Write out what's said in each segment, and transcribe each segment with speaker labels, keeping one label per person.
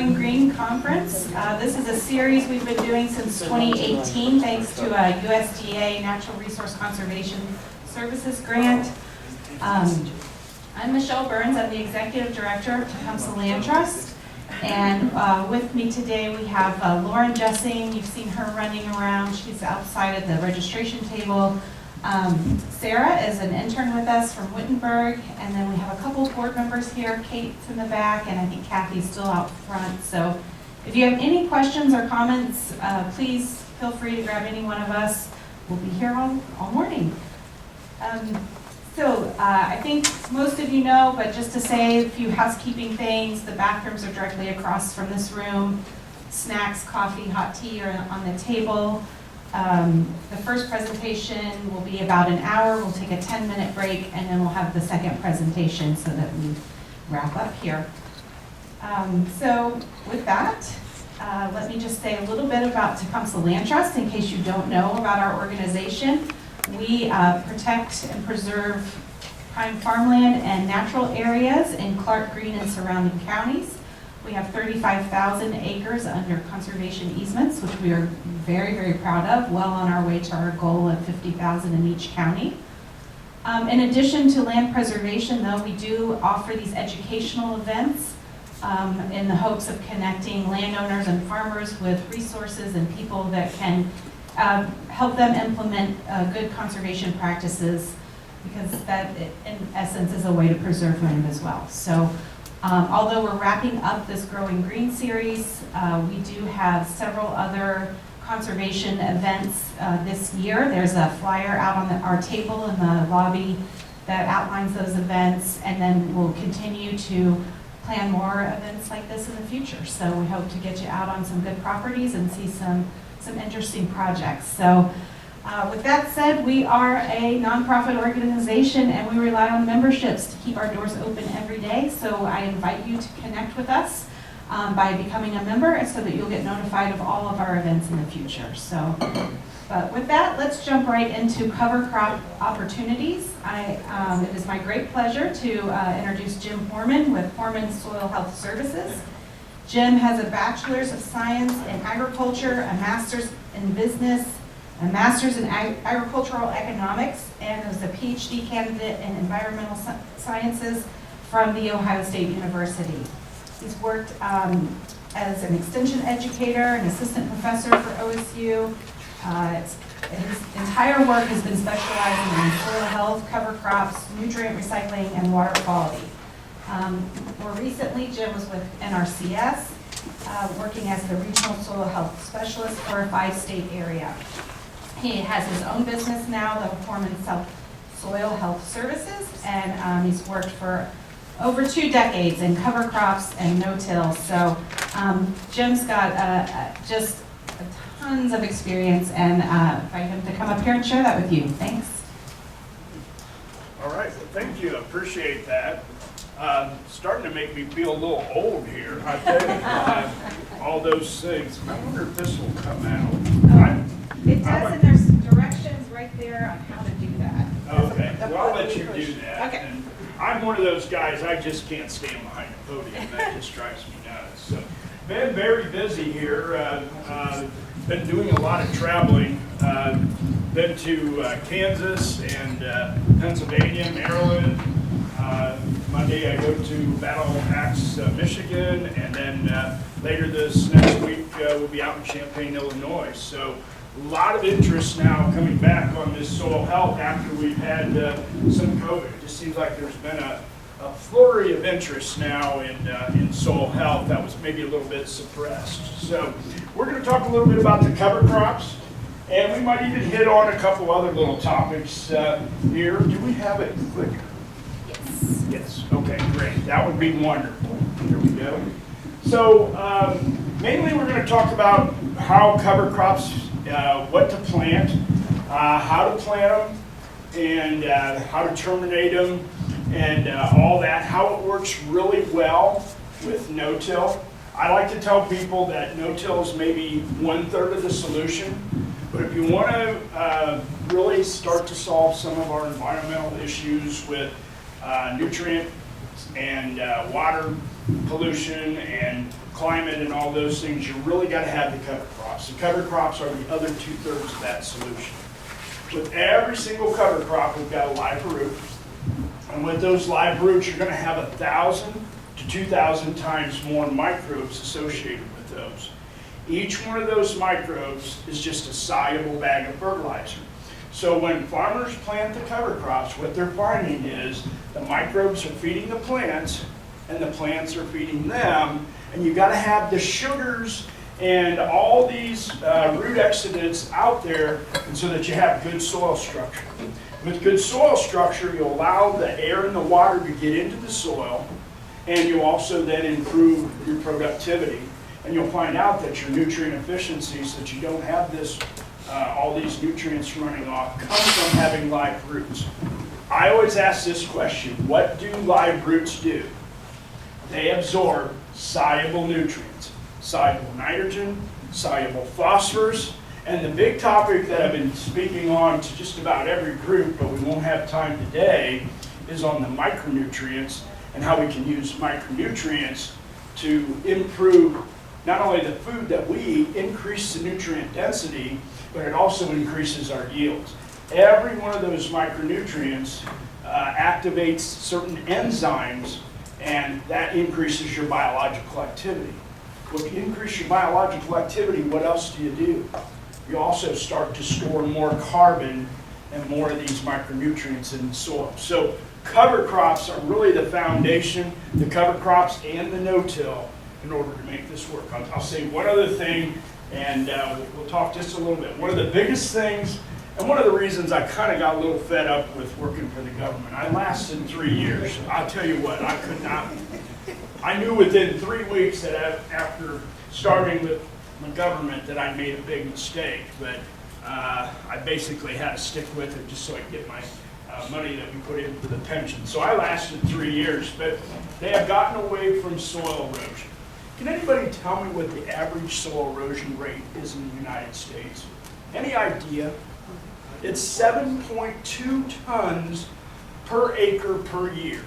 Speaker 1: Growing Green Conference. This is a series we've been doing since 2018 thanks to a USDA Natural Resource Conservation Services grant. I'm Michelle Burns. I'm the Executive Director of Tecumseh Land Trust. And with me today we have Lauren Jessing. You've seen her running around. She's outside at the registration table. Sarah is an intern with us from Wittenberg, and then we have a couple of board members here. Kate's in the back, and I think Kathy's still out front. So if you have any questions or comments, please feel free to grab any one of us. We'll be here all morning. I think most of you know, but just to say a few housekeeping things, the bathrooms are directly across from this room. Snacks, coffee, hot tea are on the table. The first presentation will be about an hour. We'll take a 10-minute break, and then we'll have the second presentation so that we wrap up here. So with that, let me just say a little bit about Tecumseh Land Trust in case you don't know about our organization. We protect and preserve prime farmland and natural areas in Clark, Greene, and surrounding counties. We have 35,000 acres under conservation easements, which we are very, very proud of, well on our way to our goal of 50,000 in each county. In addition to land preservation, though, we do offer these educational events in the hopes of connecting landowners and farmers with resources and people that can help them implement good conservation practices, because that, in essence, is a way to preserve land as well. So. Although we're wrapping up this Growing Green series, we do have several other conservation events this year. There's a flyer out on our table in the lobby that outlines those events, and then we'll continue to plan more events like this in the future. So we hope to get you out on some good properties and see some interesting projects. So. With that said, we are a nonprofit organization, and we rely on memberships to keep our doors open every day. So I invite you to connect with us by becoming a member so that you'll get notified of all of our events in the future. So, but with that, let's jump right into cover crop opportunities. It is my great pleasure to introduce Jim Hoorman with Hoorman Soil Health Services. Jim has a Bachelor's of Science in Agriculture, a Master's in Business, a Master's in Agricultural Economics, and is a PhD candidate in Environmental Sciences from The Ohio State University. He's worked as an extension educator and assistant professor for OSU. His entire work has been specializing in soil health, cover crops, nutrient recycling, and water quality. More recently, Jim was with NRCS, working as the Regional Soil Health Specialist for a 5-state area. He has his own business now, the Hoorman Soil Health Services, and he's worked for over 2 decades in cover crops and no-till. So Jim's got just tons of experience, and invite him to come up here and share that with you. Thanks.
Speaker 2: All right, well, thank you. I appreciate that. Starting to make me feel a little old here. I tell you, all those things. I wonder if this will come out.
Speaker 1: It does, and there's directions right there on how to do that.
Speaker 2: Okay, well, I'll let you do that.
Speaker 1: Okay.
Speaker 2: And I'm one of those guys, I just can't stand behind a podium. That just drives me nuts. So, been very busy here. Been doing a lot of traveling. Been to Kansas and Pennsylvania, Maryland. Monday I go to Battle Axe, Michigan, and then later this next week we'll be out in Champaign, Illinois. So a lot of interest now coming back on this soil health after we've had some COVID. It just seems like there's been a flurry of interest now in soil health that was maybe a little bit suppressed. So we're going to talk a little bit about the cover crops, and we might even hit on a couple other little topics here. Do we have a clicker?
Speaker 1: Yes.
Speaker 2: Yes. Okay, great. That would be wonderful. Here we go. So mainly we're going to talk about how cover crops, what to plant, how to plant them, and how to terminate them, and all that, how it works really well with no-till. I like to tell people that no-till is maybe 1/3 of the solution, but if you want to really start to solve some of our environmental issues with nutrient and water pollution and climate and all those things, you really got to have the cover crops. The cover crops are the other 2/3 of that solution. With every single cover crop, we've got a live root. And with those live roots, you're going to have 1,000 to 2,000 times more microbes associated with those. Each one of those microbes is just a soluble bag of fertilizer. So when farmers plant the cover crops, what they're finding is the microbes are feeding the plants and the plants are feeding them, and you got to have the sugars and all these root exudates out there, and so that you have good soil structure. With good soil structure, you allow the air and the water to get into the soil, and you also then improve your productivity. And you'll find out that your nutrient efficiency, so that you don't have this, all these nutrients running off, comes from having live roots. I always ask this question: what do live roots do? They absorb soluble nutrients, soluble nitrogen, soluble phosphorus, and the big topic that I've been speaking on to just about every group, but we won't have time today, is on the micronutrients and how we can use micronutrients to improve not only the food that we eat, increase the nutrient density, but it also increases our yields. Every one of those micronutrients activates certain enzymes, and that increases your biological activity. When you increase your biological activity, what else do? You also start to store more carbon and more of these micronutrients in the soil. So cover crops are really the foundation, the cover crops and the no-till, in order to make this work. I'll say one other thing, and we'll talk just a little bit. One of the biggest things, and one of the reasons I kind of got a little fed up with working for the government, I lasted 3 years. I'll tell you what, I could not. I knew within 3 weeks that after starting with the government that I made a big mistake, but I basically had to stick with it just so I could get my money that we put in for the pension. So I lasted 3 years, but they have gotten away from soil erosion. Can anybody tell me what the average soil erosion rate is in the United States? Any idea? It's 7.2 tons per acre per year,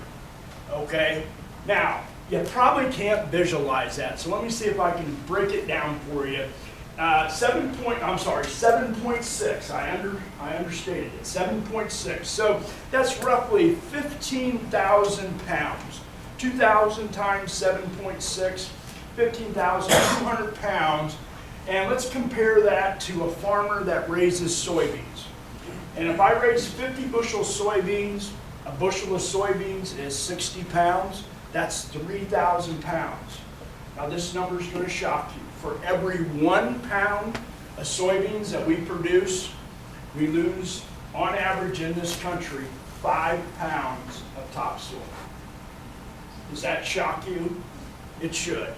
Speaker 2: okay? Now, you probably can't visualize that, so let me see if I can break it down for you. 7.6, I understated it, 7.6. So that's roughly 15,000 pounds. 2,000 times 7.6, 15,200 pounds. And let's compare that to a farmer that raises soybeans. And if I raise 50 bushel soybeans, a bushel of soybeans is 60 pounds. That's 3,000 pounds. Now this number is going to shock you. For every 1 pound of soybeans that we produce, we lose, on average in this country, 5 pounds of topsoil. Does that shock you? It should.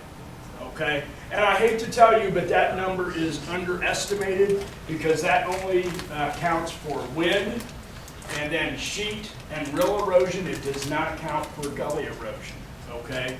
Speaker 2: Okay? And I hate to tell you, but that number is underestimated, because that only counts for wind and then sheet and rill erosion. It does not account for gully erosion. Okay?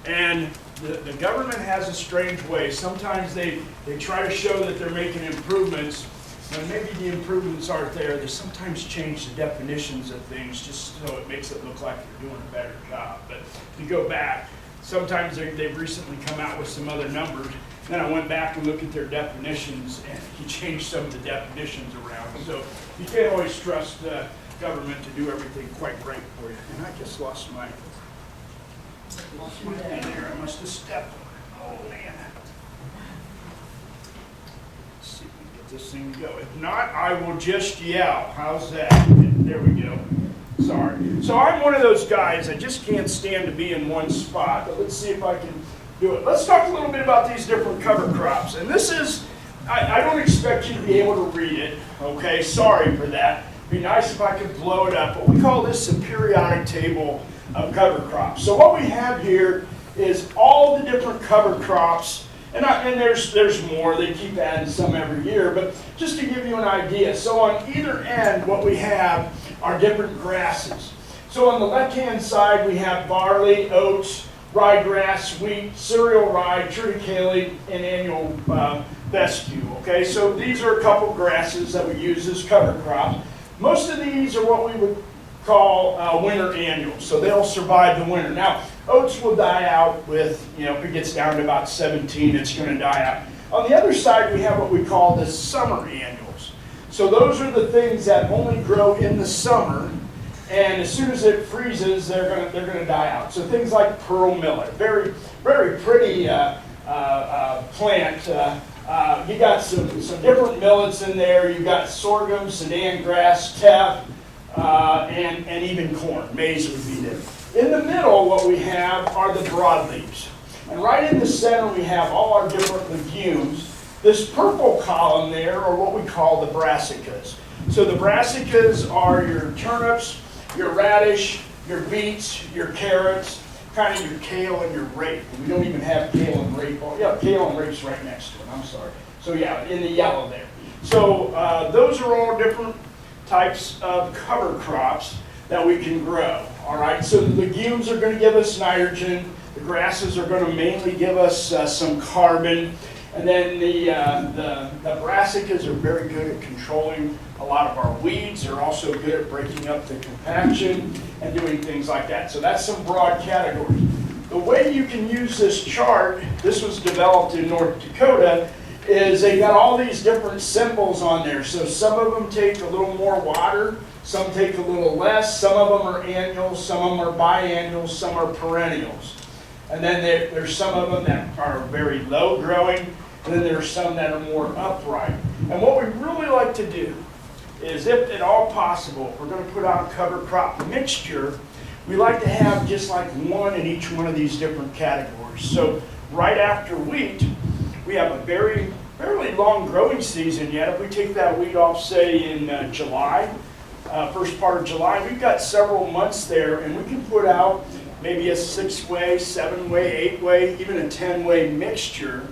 Speaker 2: And the government has a strange way. Sometimes they try to show that they're making improvements, when maybe the improvements aren't there. They sometimes change the definitions of things just so it makes it look like they're doing a better job. But if you go back, sometimes they've recently come out with some other numbers. Then I went back and looked at their definitions, and he changed some of the definitions around. So you can't always trust government to do everything quite right for you. And I just lost my pen there. I must have stepped on it. Oh man. Let's see if we can get this thing to go. If not, I will just yell. How's that? There we go. Sorry. So I'm one of those guys, I just can't stand to be in one spot, but let's see if I can do it. Let's talk a little bit about these different cover crops. And this is, I don't expect you to be able to read it, okay? Sorry for that. It'd be nice if I could blow it up, but we call this a periodic table of cover crops. So what we have here is all the different cover crops, and there's more. They keep adding some every year, but just to give you an idea. So on either end, what we have are different grasses. So on the left-hand side, we have barley, oats, ryegrass, wheat, cereal rye, triticale, and annual fescue. Okay, so these are a couple grasses that we use as cover crops. Most of these are what we would call winter annuals, so they'll survive the winter. Now, Oats will die out with, if it gets down to about 17, it's going to die out. On the other side, we have what we call the summer annuals. So those are the things that only grow in the summer, and as soon as it freezes, they're going to die out. So things like pearl millet, very, very pretty plant. You got some different millets in there. You've got sorghum, Sudan grass, teff, and even corn. Maize would be there. In the middle, what we have are the broadleaves. And right in the center, we have all our different legumes. This purple column there are what we call the brassicas. So the brassicas are your turnips, your radish, your beets, your carrots, kind of your kale and your rape. We don't even have kale and rape. Oh, yeah, kale and rape's right next to it. I'm sorry. So yeah, in the yellow there. So those are all different types of cover crops that we can grow. All right. So the legumes are going to give us nitrogen. The grasses are going to mainly give us some carbon. And then the brassicas are very good at controlling a lot of our weeds. They're also good at breaking up the compaction and doing things like that. So that's some broad categories. The way you can use this chart, this was developed in North Dakota, is they got all these different symbols on there. So some of them take a little more water, some take a little less, some of them are annuals, some of them are biennials, some are perennials. And then there's some of them that are very low growing, and then there's some that are more upright. And what we really like to do is, if at all possible, if we're going to put out a cover crop mixture, we like to have just like one in each one of these different categories. So right after wheat, we have a fairly long growing season yet. If we take that wheat off, say, in July, first part of July, we've got several months there, and we can put out maybe a 6-way, 7-way, 8-way, even a 10-way mixture.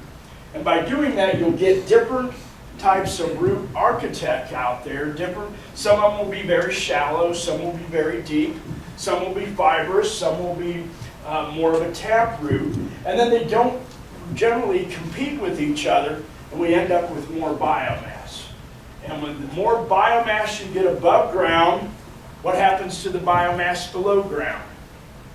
Speaker 2: And by doing that, you'll get different types of root architect out there. Some of them will be very shallow, some will be very deep, some will be fibrous, some will be more of a tap root. And then they don't generally compete with each other, and we end up with more biomass. And when the more biomass you get above ground, what happens to the biomass below ground?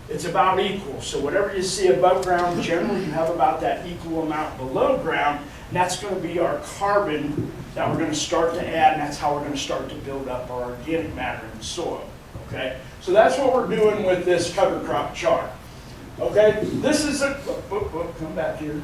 Speaker 2: It's about equal. So whatever you see above ground, generally you have about that equal amount below ground, and that's going to be our carbon that we're going to start to add, and that's how we're going to start to build up our organic matter in the soil. Okay? So that's what we're doing with this cover crop chart. Okay? This is come back here.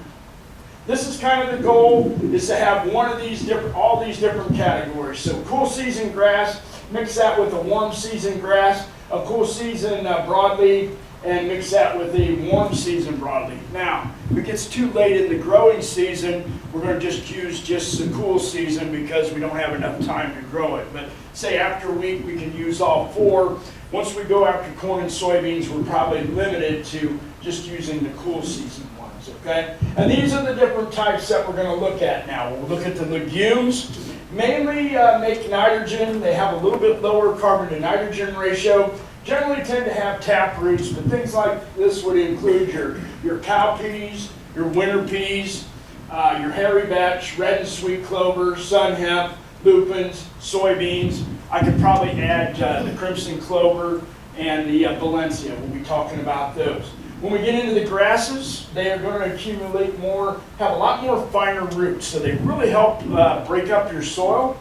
Speaker 2: This is kind of the goal, is to have all these different categories. So cool season grass, mix that with a warm season grass, a cool season broadleaf, and mix that with a warm season broadleaf. Now, if it gets too late in the growing season, we're going to just use the cool season because we don't have enough time to grow it. But say after wheat, we can use all four. Once we go after corn and soybeans, we're probably limited to just using the cool season ones, okay? And these are the different types that we're going to look at now. We'll look at the legumes. Mainly make nitrogen. They have a little bit lower carbon to nitrogen ratio. Generally tend to have tap roots, but things like this would include your cowpeas, your winter peas, your hairy vetch, red and sweet clover, sun hemp, lupins, soybeans. I could probably add the crimson clover and the Valencia. We'll be talking about those. When we get into the grasses, they are going to accumulate more, have a lot more finer roots. So they really help break up your soil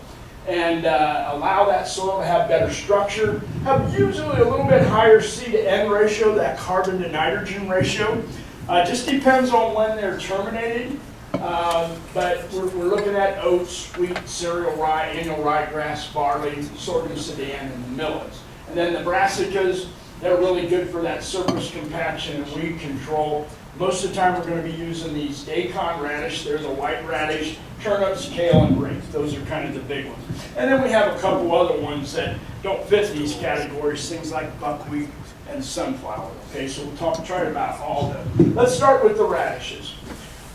Speaker 2: and allow that soil to have better structure. Have usually a little bit higher C to N ratio, that carbon to nitrogen ratio. Just depends on when they're terminated. But we're looking at oats, wheat, cereal rye, annual ryegrass, barley, sorghum, Sudan, and the millets. And then the brassicas, they're really good for that surface compaction and weed control. Most of the time we're going to be using these daikon radish. There's a white radish, turnips, kale, and rape. Those are kind of the big ones. And then we have a couple other ones that don't fit these categories, things like buckwheat and sunflower. Okay, so we'll try about all of them. Let's start with the radishes.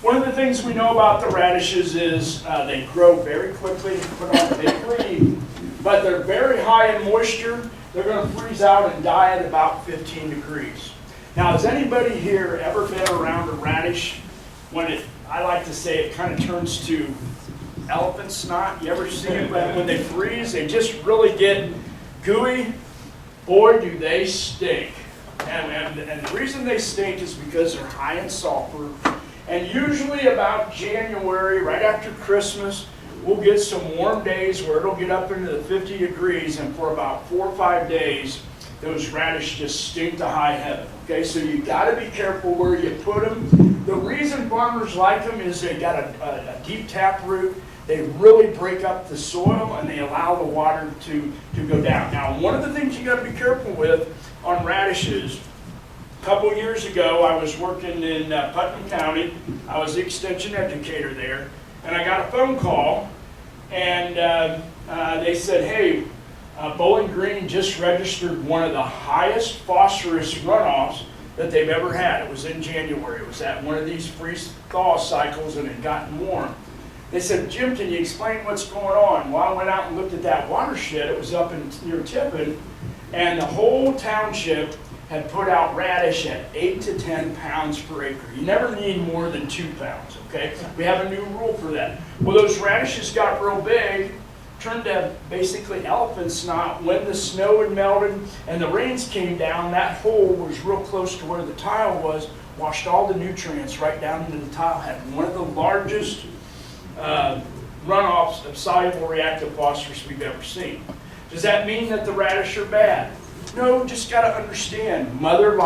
Speaker 2: One of the things we know about the radishes is they grow very quickly, put on a big leaf, but they're very high in moisture. They're going to freeze out and die at about 15 degrees. Now, has anybody here ever been around a radish when I like to say it kind of turns to elephant snot? You ever see it when they freeze? They just really get gooey. Boy, do they stink. And the reason they stink is because they're high in sulfur. And usually about January, right after Christmas, we'll get some warm days where it'll get up into the 50 degrees, and for about 4 or 5 days, those radish just stink to high heaven. Okay, so you got to be careful where you put them. The reason farmers like them is they got a deep tap root. They really break up the soil and they allow the water to go down. Now, one of the things you got to be careful with on radishes, a couple years ago, I was working in Putnam County. I was the extension educator there, and I got a phone call, and they said, hey, Bowling Green just registered one of the highest phosphorus runoffs that they've ever had. It was in January. It was at one of these freeze-thaw cycles, and it had gotten warm. They said, Jim, can you explain what's going on? Well, I went out and looked at that watershed. It was up near Tippin, and the whole township had put out radish at 8 to 10 pounds per acre. You never need more than 2 pounds, okay? We have a new rule for that. Well, those radishes got real big, turned to basically elephant snot. When the snow had melted and the rains came down, that hole was real close to where the tile was, washed all the nutrients right down into the tile, had one of the largest runoffs of soluble reactive phosphorus we've ever seen. Does that mean that the radish are bad? No, just got to understand, Mother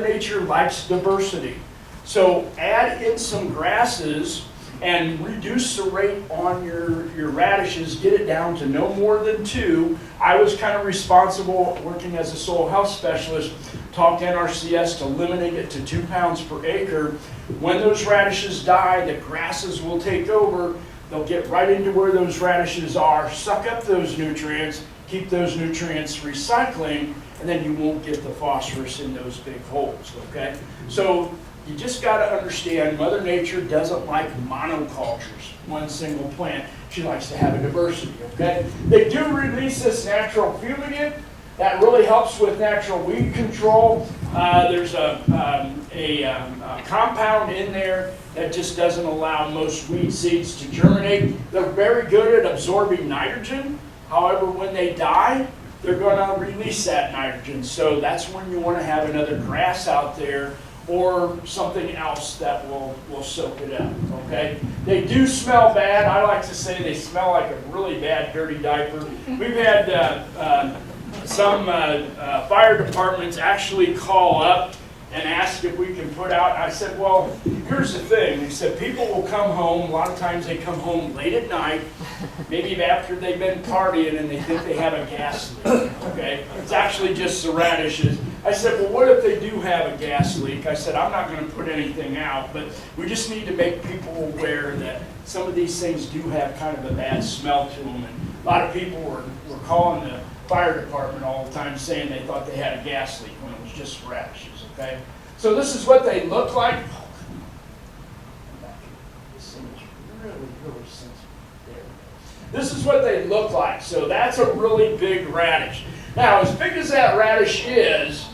Speaker 2: Nature likes diversity. So add in some grasses and reduce the rate on your radishes, get it down to no more than 2. I was kind of responsible, working as a soil health specialist, talked to NRCS to eliminate it to 2 pounds per acre. When those radishes die, the grasses will take over. They'll get right into where those radishes are, suck up those nutrients, keep those nutrients recycling, and then you won't get the phosphorus in those big holes, okay? So you just got to understand, Mother Nature doesn't like monocultures, one single plant. She likes to have a diversity, okay? They do release this natural fumigant. That really helps with natural weed control. There's a compound in there that just doesn't allow most weed seeds to germinate. They're very good at absorbing nitrogen. However, when they die, they're going to release that nitrogen. So that's when you want to have another grass out there or something else that will soak it up, okay? They do smell bad. I like to say they smell like a really bad dirty diaper. We've had some fire departments actually call up and ask if we can put out. I said, well, here's the thing. They said people will come home. A lot of times they come home late at night, maybe after they've been partying, and they think they have a gas leak, okay? It's actually just the radishes. I said, well, what if they do have a gas leak? I said, I'm not going to put anything out, but we just need to make people aware that some of these things do have kind of a bad smell to them. And a lot of people were calling the fire department all the time saying they thought they had a gas leak when it was just radishes, okay? So this is what they look like. This thing is really sensitive. There. This is what they look like. So that's a really big radish. Now, as big as that radish is,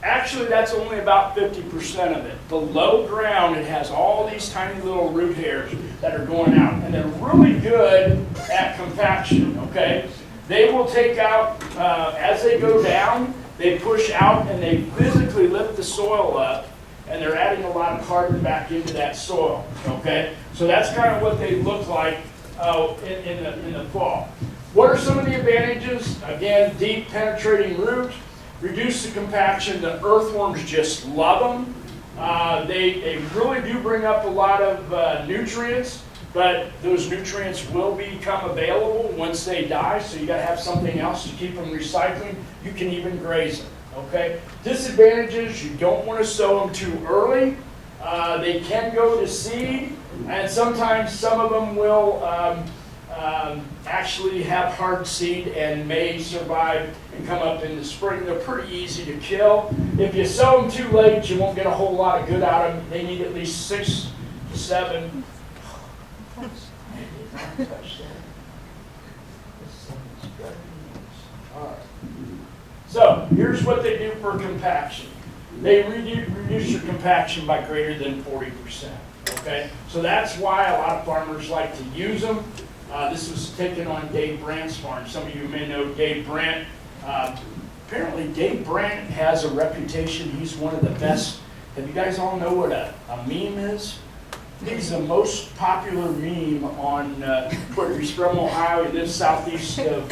Speaker 2: actually that's only about 50% of it. Below ground, it has all these tiny little root hairs that are going out, and they're really good at compaction, okay? They will take out, as they go down, they push out and they physically lift the soil up, and they're adding a lot of carbon back into that soil, okay? So that's kind of what they look like in the fall. What are some of the advantages? Again, deep penetrating root, reduce the compaction. The earthworms just love them. They really do bring up a lot of nutrients, but those nutrients will become available once they die, so you got to have something else to keep them recycling. You can even graze them, okay? Disadvantages, you don't want to sow them too early. They can go to seed, and sometimes some of them will actually have hard seed and may survive and come up in the spring. They're pretty easy to kill. If you sow them too late, you won't get a whole lot of good out of them. They need at least 6 to 7. So here's what they do for compaction. They reduce your compaction by greater than 40%. Okay, so that's why a lot of farmers like to use them. This was taken on Dave Brandt's farm. Some of you may know Dave Brandt. apparently Dave Brandt has a reputation. He's one of the best. Have you guys all know what a meme is? He's the most popular meme on Twitter. He's from Ohio. He lives southeast of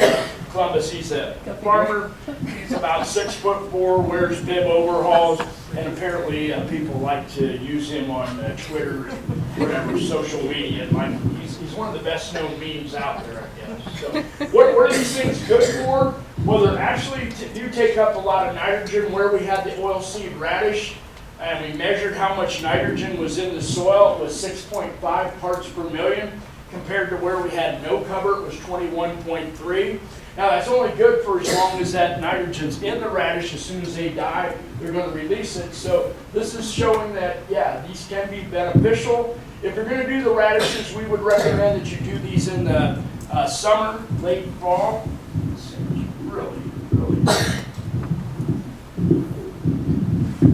Speaker 2: Columbus. He's a farmer. He's about 6'4", wears bib overalls, and apparently people like to use him on Twitter and whatever social media. And like, he's one of the best known memes out there, I guess. So, what are these things good for? Well, they actually do take up a lot of nitrogen. Where we had the oilseed radish, and we measured how much nitrogen was in the soil, it was 6.5 parts per million, compared to where we had no cover, it was 21.3. Now that's only good for as long as that nitrogen's in the radish. As soon as they die, they're going to release it. So this is showing that, yeah, these can be beneficial. If you're going to do the radishes, we would recommend that you do these in the summer, late fall. This is really, really good.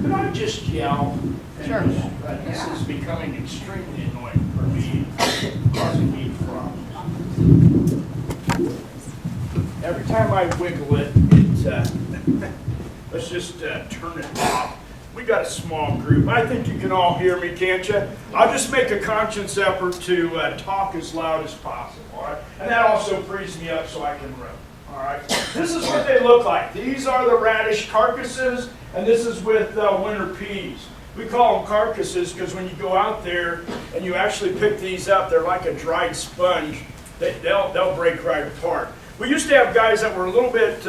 Speaker 2: Could I just yell?
Speaker 3: Sure.
Speaker 2: This is becoming extremely annoying for me, causing me problems. Every time I wiggle it, let's just turn it off. We got a small group. I think you can all hear me, can't you? I'll just make a conscious effort to talk as loud as possible, all right? And that also frees me up so I can run, all right? This is what they look like. These are the radish carcasses, and this is with winter peas. We call them carcasses because when you go out there and you actually pick these up, they're like a dried sponge. They'll break right apart. We used to have guys that were a little bit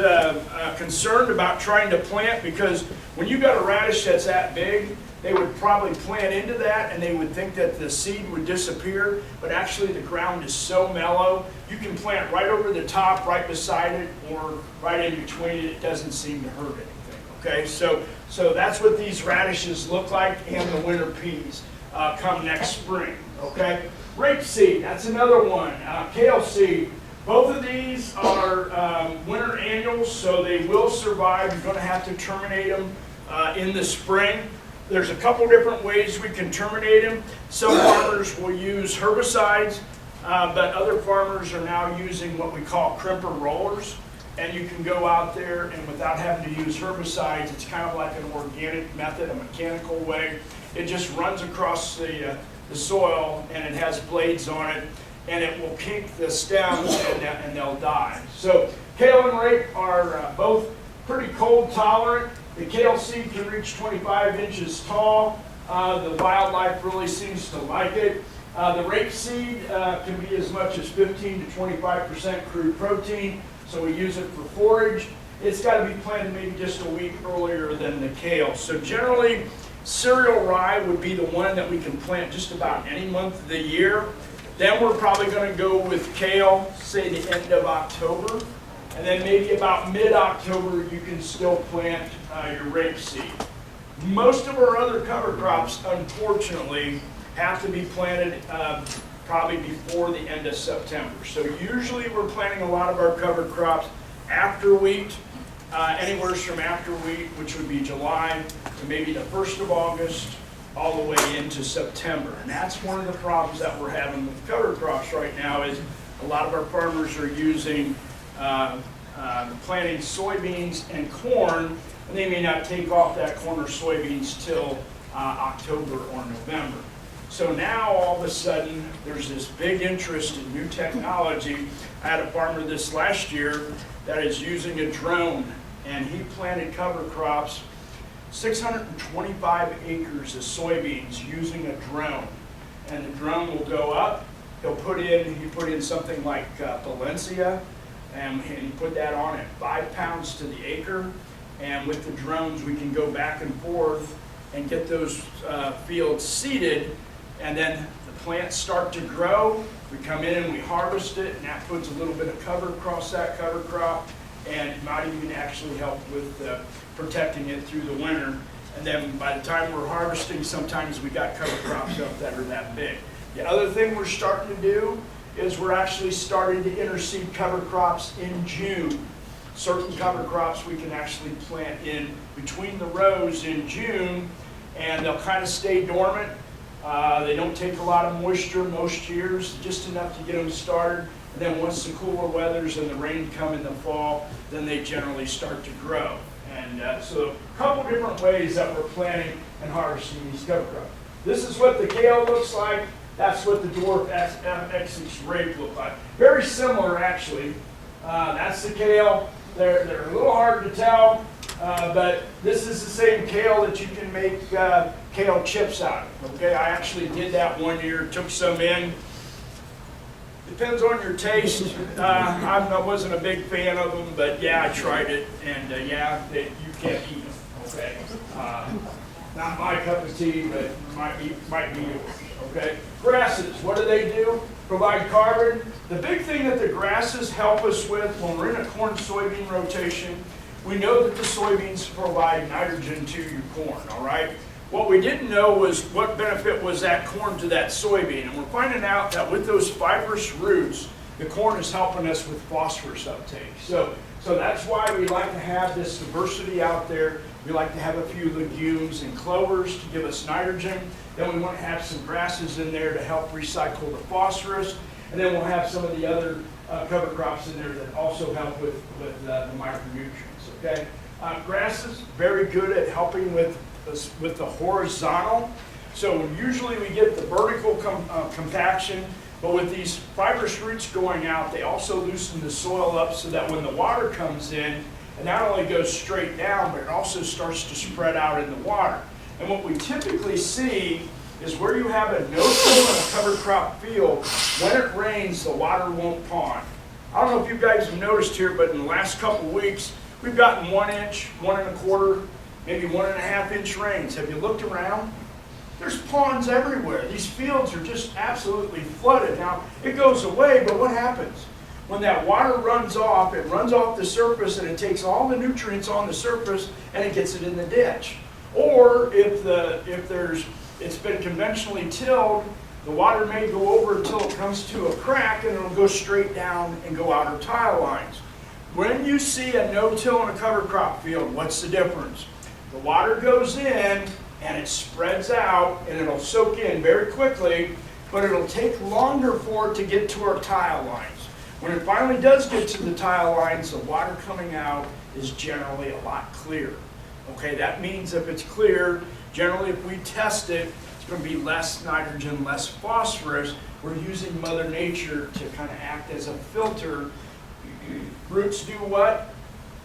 Speaker 2: concerned about trying to plant, because when you got a radish that's that big, they would probably plant into that and they would think that the seed would disappear, but actually the ground is so mellow, you can plant right over the top, right beside it, or right in between it. It doesn't seem to hurt anything, okay? So that's what these radishes look like, and the winter peas come next spring, okay? Rapeseed, that's another one. Kale seed. Both of these are winter annuals, so they will survive. You're going to have to terminate them in the spring. There's a couple different ways we can terminate them. Some farmers will use herbicides, but other farmers are now using what we call crimper rollers. And you can go out there and without having to use herbicides, it's kind of like an organic method, a mechanical way. It just runs across the soil, and it has blades on it, and it will kink the stems and they'll die. So kale and rape are both pretty cold tolerant. The kale seed can reach 25 inches tall. The wildlife really seems to like it. The rape seed can be as much as 15 to 25% crude protein, so we use it for forage. It's got to be planted maybe just a week earlier than the kale. So generally, cereal rye would be the one that we can plant just about any month of the year. Then we're probably going to go with kale, say the end of October. And then maybe about mid-October, you can still plant your rapeseed. Most of our other cover crops, unfortunately, have to be planted probably before the end of September. So usually we're planting a lot of our cover crops after wheat, anywhere from after wheat, which would be July, to maybe the 1st of August, all the way into September. And that's one of the problems that we're having with cover crops right now, is a lot of our farmers are using planting soybeans and corn, and they may not take off that corn or soybeans till October or November. So now all of a sudden there's this big interest in new technology. I had a farmer this last year that is using a drone, and he planted cover crops, 625 acres of soybeans using a drone. And the drone will go up, he put in something like Valencia, and he put that on at 5 pounds to the acre. And with the drones, we can go back and forth and get those fields seeded, and then the plants start to grow. We come in and we harvest it, and that puts a little bit of cover across that cover crop, and it might even actually help with protecting it through the winter. And then by the time we're harvesting, sometimes we got cover crops up that are that big. The other thing we're starting to do is we're actually starting to interseed cover crops in June. Certain cover crops we can actually plant in between the rows in June, and they'll kind of stay dormant. They don't take a lot of moisture most years, just enough to get them started. And then once the cooler weathers and the rain come in the fall, then they generally start to grow. And so a couple different ways that we're planting and harvesting these cover crops. This is what the kale looks like. That's what the dwarf X6 rape look like. Very similar, actually. That's the kale. They're a little hard to tell, but this is the same kale that you can make kale chips out of. Okay, I actually did that one year. Took some in. Depends on your taste. I wasn't a big fan of them, but yeah, I tried it, and yeah, you can't eat them. Okay, not my cup of tea, but might be yours. Okay, grasses. What do? Provide carbon. The big thing that the grasses help us with when we're in a corn-soybean rotation, we know that the soybeans provide nitrogen to your corn. All right. What we didn't know was what benefit was that corn to that soybean, and we're finding out that with those fibrous roots, the corn is helping us with phosphorus uptake. So that's why we like to have this diversity out there. We like to have a few legumes and clovers to give us nitrogen. Then we want to have some grasses in there to help recycle the phosphorus, and then we'll have some of the other cover crops in there that also help with the micronutrients. Okay, grasses very good at helping with the horizontal. So usually we get the vertical compaction, but with these fibrous roots going out, they also loosen the soil up so that when the water comes in, it not only goes straight down, but it also starts to spread out in the water. And what we typically see is where you have a no-till and a cover crop field, when it rains, the water won't pond. I don't know if you guys have noticed here, but in the last couple weeks, we've gotten 1 inch, 1 1/4, maybe 1.5 inch rains. Have you looked around? There's ponds everywhere. These fields are just absolutely flooded. Now, it goes away, but what happens? When that water runs off, it runs off the surface and it takes all the nutrients on the surface and it gets it in the ditch. Or if it's been conventionally tilled, the water may go over until it comes to a crack and it'll go straight down and go out of tile lines. When you see a no-till and a cover crop field, what's the difference? The water goes in and it spreads out and it'll soak in very quickly, but it'll take longer for it to get to our tile lines. When it finally does get to the tile lines, the water coming out is generally a lot clearer. Okay, that means if it's clear, generally if we test it, it's going to be less nitrogen, less phosphorus. We're using Mother Nature to kind of act as a filter. Roots do what?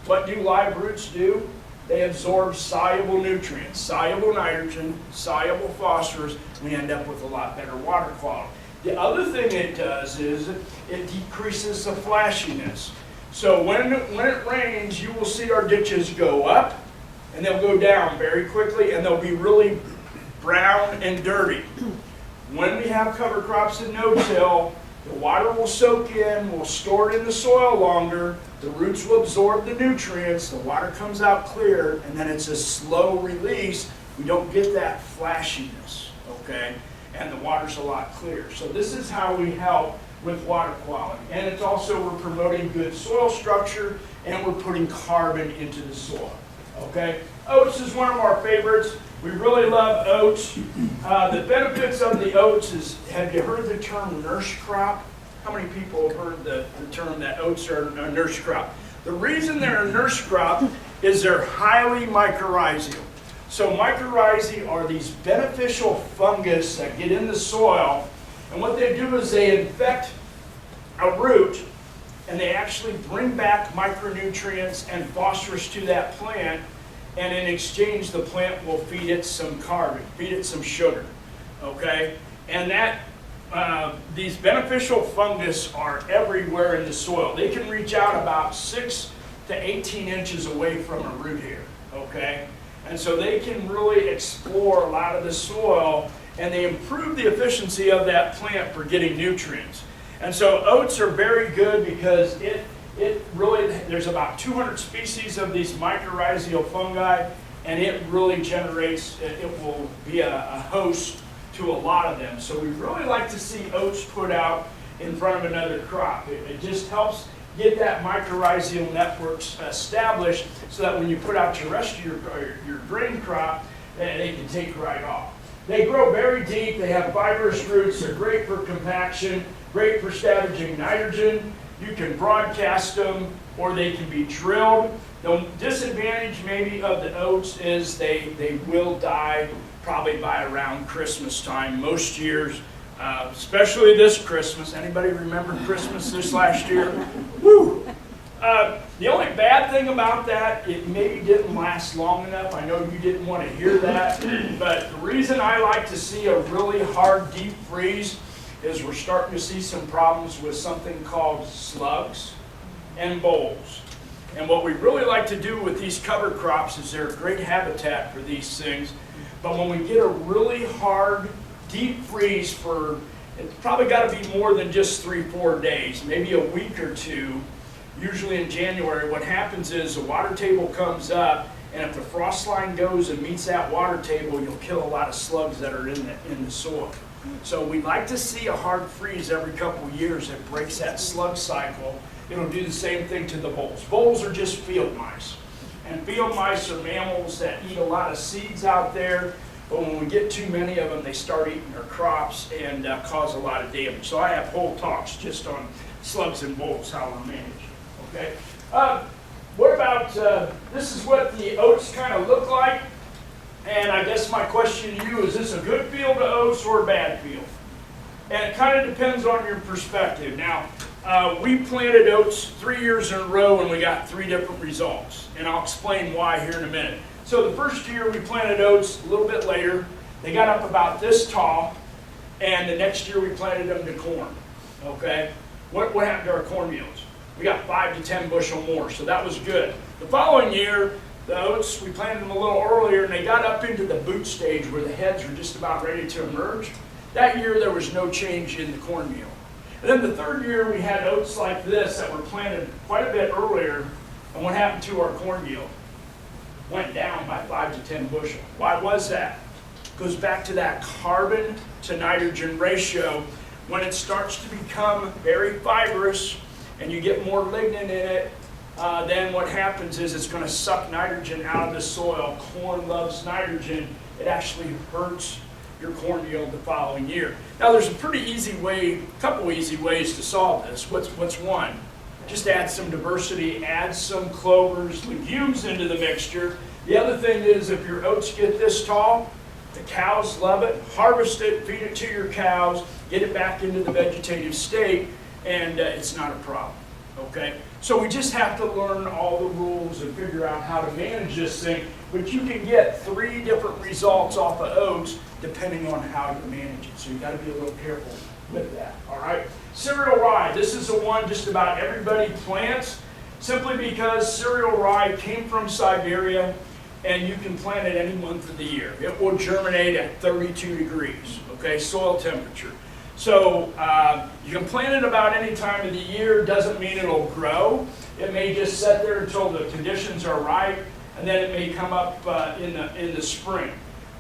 Speaker 2: What do live roots do? They absorb soluble nutrients, soluble nitrogen, soluble phosphorus, and we end up with a lot better water quality. The other thing it does is it decreases the flashiness. So when it rains, you will see our ditches go up, and they'll go down very quickly, and they'll be really brown and dirty. When we have cover crops and no-till, the water will soak in, we'll store it in the soil longer, the roots will absorb the nutrients, the water comes out clear, and then it's a slow release. We don't get that flashiness, okay? And the water's a lot clearer. So this is how we help with water quality. And it's also, we're promoting good soil structure, and we're putting carbon into the soil, okay? Oats is one of our favorites. We really love oats. The benefits of the oats is, have you heard the term nurse crop? How many people have heard the term that oats are a nurse crop? The reason they're a nurse crop is they're highly mycorrhizal. So mycorrhizae are these beneficial fungus that get in the soil, and what they do is they infect a root, and they actually bring back micronutrients and phosphorus to that plant, and in exchange the plant will feed it some carbon, feed it some sugar, okay? And that these beneficial fungus are everywhere in the soil. They can reach out about 6 to 18 inches away from a root hair, okay? And so they can really explore a lot of the soil, and they improve the efficiency of that plant for getting nutrients. And so oats are very good because it really, there's about 200 species of these mycorrhizal fungi, and it really generates, it will be a host to a lot of them. So we really like to see oats put out in front of another crop. It just helps get that mycorrhizal network established so that when you put out your rest of your grain crop, they can take right off. They grow very deep, they have fibrous roots, they're great for compaction. great for scavenging nitrogen. You can broadcast them, or they can be drilled. The disadvantage maybe of the oats is they will die probably by around Christmas time most years, especially this Christmas. Anybody remember Christmas this last year? Woo! The only bad thing about that, it maybe didn't last long enough. I know you didn't want to hear that, but the reason I like to see a really hard deep freeze is we're starting to see some problems with something called slugs and voles. And what we really like to do with these cover crops is they're a great habitat for these things, but when we get a really hard deep freeze for, it's probably got to be more than just 3-4 days, maybe a week or two. Usually in January, what happens is the water table comes up, and if the frost line goes and meets that water table, you'll kill a lot of slugs that are in the soil. So we like to see a hard freeze every couple of years that breaks that slug cycle. It'll do the same thing to the voles. Voles are just field mice. And field mice are mammals that eat a lot of seeds out there, but when we get too many of them, they start eating our crops and cause a lot of damage. So I have whole talks just on slugs and voles, how to manage. Okay. What about, this is what the oats kind of look like. And I guess my question to you is this a good field of oats or a bad field? And it kind of depends on your perspective. Now, we planted oats 3 years in a row and we got 3 different results. And I'll explain why here in a minute. So the first year we planted oats a little bit later. They got up about this tall. And the next year we planted them to corn. Okay? What happened to our corn yields? We got 5 to 10 bushel more, so that was good. The following year, the oats, we planted them a little earlier, and they got up into the boot stage where the heads were just about ready to emerge. That year, there was no change in the corn meal. And then the third year, we had oats like this that were planted quite a bit earlier, and what happened to our corn yield? Went down by 5 to 10 bushel. Why was that? It goes back to that carbon to nitrogen ratio. When it starts to become very fibrous, and you get more lignin in it, then what happens is it's going to suck nitrogen out of the soil. Corn loves nitrogen. It actually hurts your corn yield the following year. Now there's a pretty easy way, a couple easy ways to solve this. What's one? Just add some diversity, add some clovers, legumes into the mixture. The other thing is if your oats get this tall, the cows love it. Harvest it, feed it to your cows, get it back into the vegetative state, and it's not a problem, okay? So we just have to learn all the rules and figure out how to manage this thing, but you can get 3 different results off of oats depending on how you manage it. So you gotta be a little careful with that, all right? Cereal rye, this is the one just about everybody plants, simply because cereal rye came from Siberia, and you can plant it any month of the year. It will germinate at 32 degrees, okay, soil temperature. So you can plant it about any time of the year. Doesn't mean it'll grow. It may just sit there until the conditions are right, and then it may come up in the spring.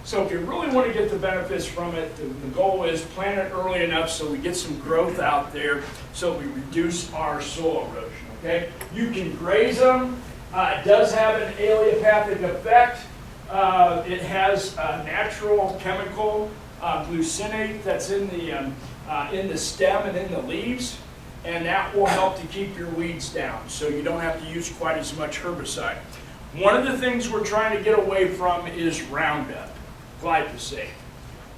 Speaker 2: So if you really want to get the benefits from it, the goal is plant it early enough so we get some growth out there so we reduce our soil erosion, okay? You can graze them. It does have an allelopathic effect. It has a natural chemical glucinate that's in the stem and in the leaves, and that will help to keep your weeds down so you don't have to use quite as much herbicide. One of the things we're trying to get away from is Roundup, glyphosate.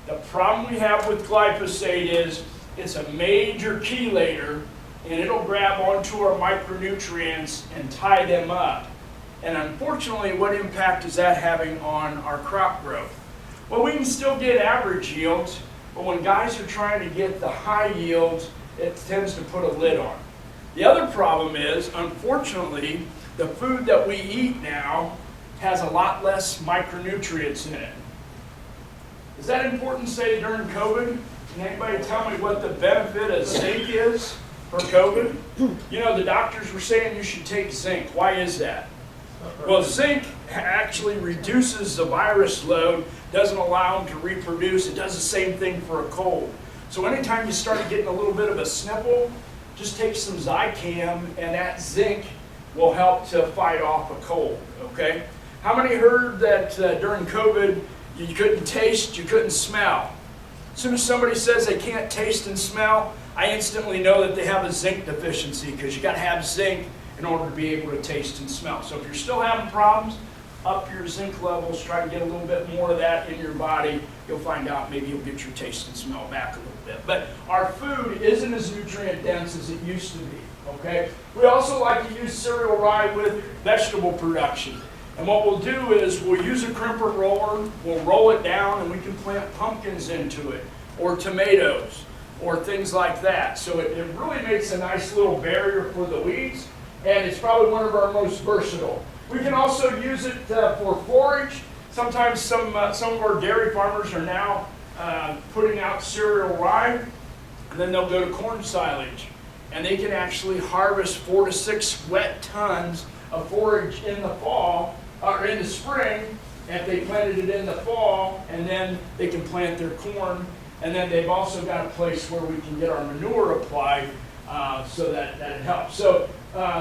Speaker 2: The problem we have with glyphosate is it's a major chelator, and it'll grab onto our micronutrients and tie them up. And unfortunately, what impact is that having on our crop growth? Well, we can still get average yields, but when guys are trying to get the high yields, it tends to put a lid on. The other problem is, unfortunately, the food that we eat now has a lot less micronutrients in it. Is that important to say during COVID? Can anybody tell me what the benefit of zinc is for COVID? You know, the doctors were saying you should take zinc. Why is that? Well, zinc actually reduces the virus load, doesn't allow them to reproduce. It does the same thing for a cold. So anytime you start getting a little bit of a sniffle, just take some Zicam, and that zinc will help to fight off a cold, okay? How many heard that during COVID, you couldn't taste, you couldn't smell? As soon as somebody says they can't taste and smell, I instantly know that they have a zinc deficiency, because you got to have zinc in order to be able to taste and smell. So if you're still having problems, up your zinc levels, try to get a little bit more of that in your body. You'll find out maybe you'll get your taste and smell back a little bit. But our food isn't as nutrient dense as it used to be, okay? We also like to use cereal rye with vegetable production. And what we'll do is we'll use a crimper roller, we'll roll it down, and we can plant pumpkins into it, or tomatoes, or things like that. So it really makes a nice little barrier for the weeds, and it's probably one of our most versatile. We can also use it for forage. Sometimes some of our dairy farmers are now putting out cereal rye, and then they'll go to corn silage. And they can actually harvest 4 to 6 wet tons of forage in the fall, or in the spring, if they planted it in the fall, and then they can plant their corn. And then they've also got a place where we can get our manure applied so that it helps. So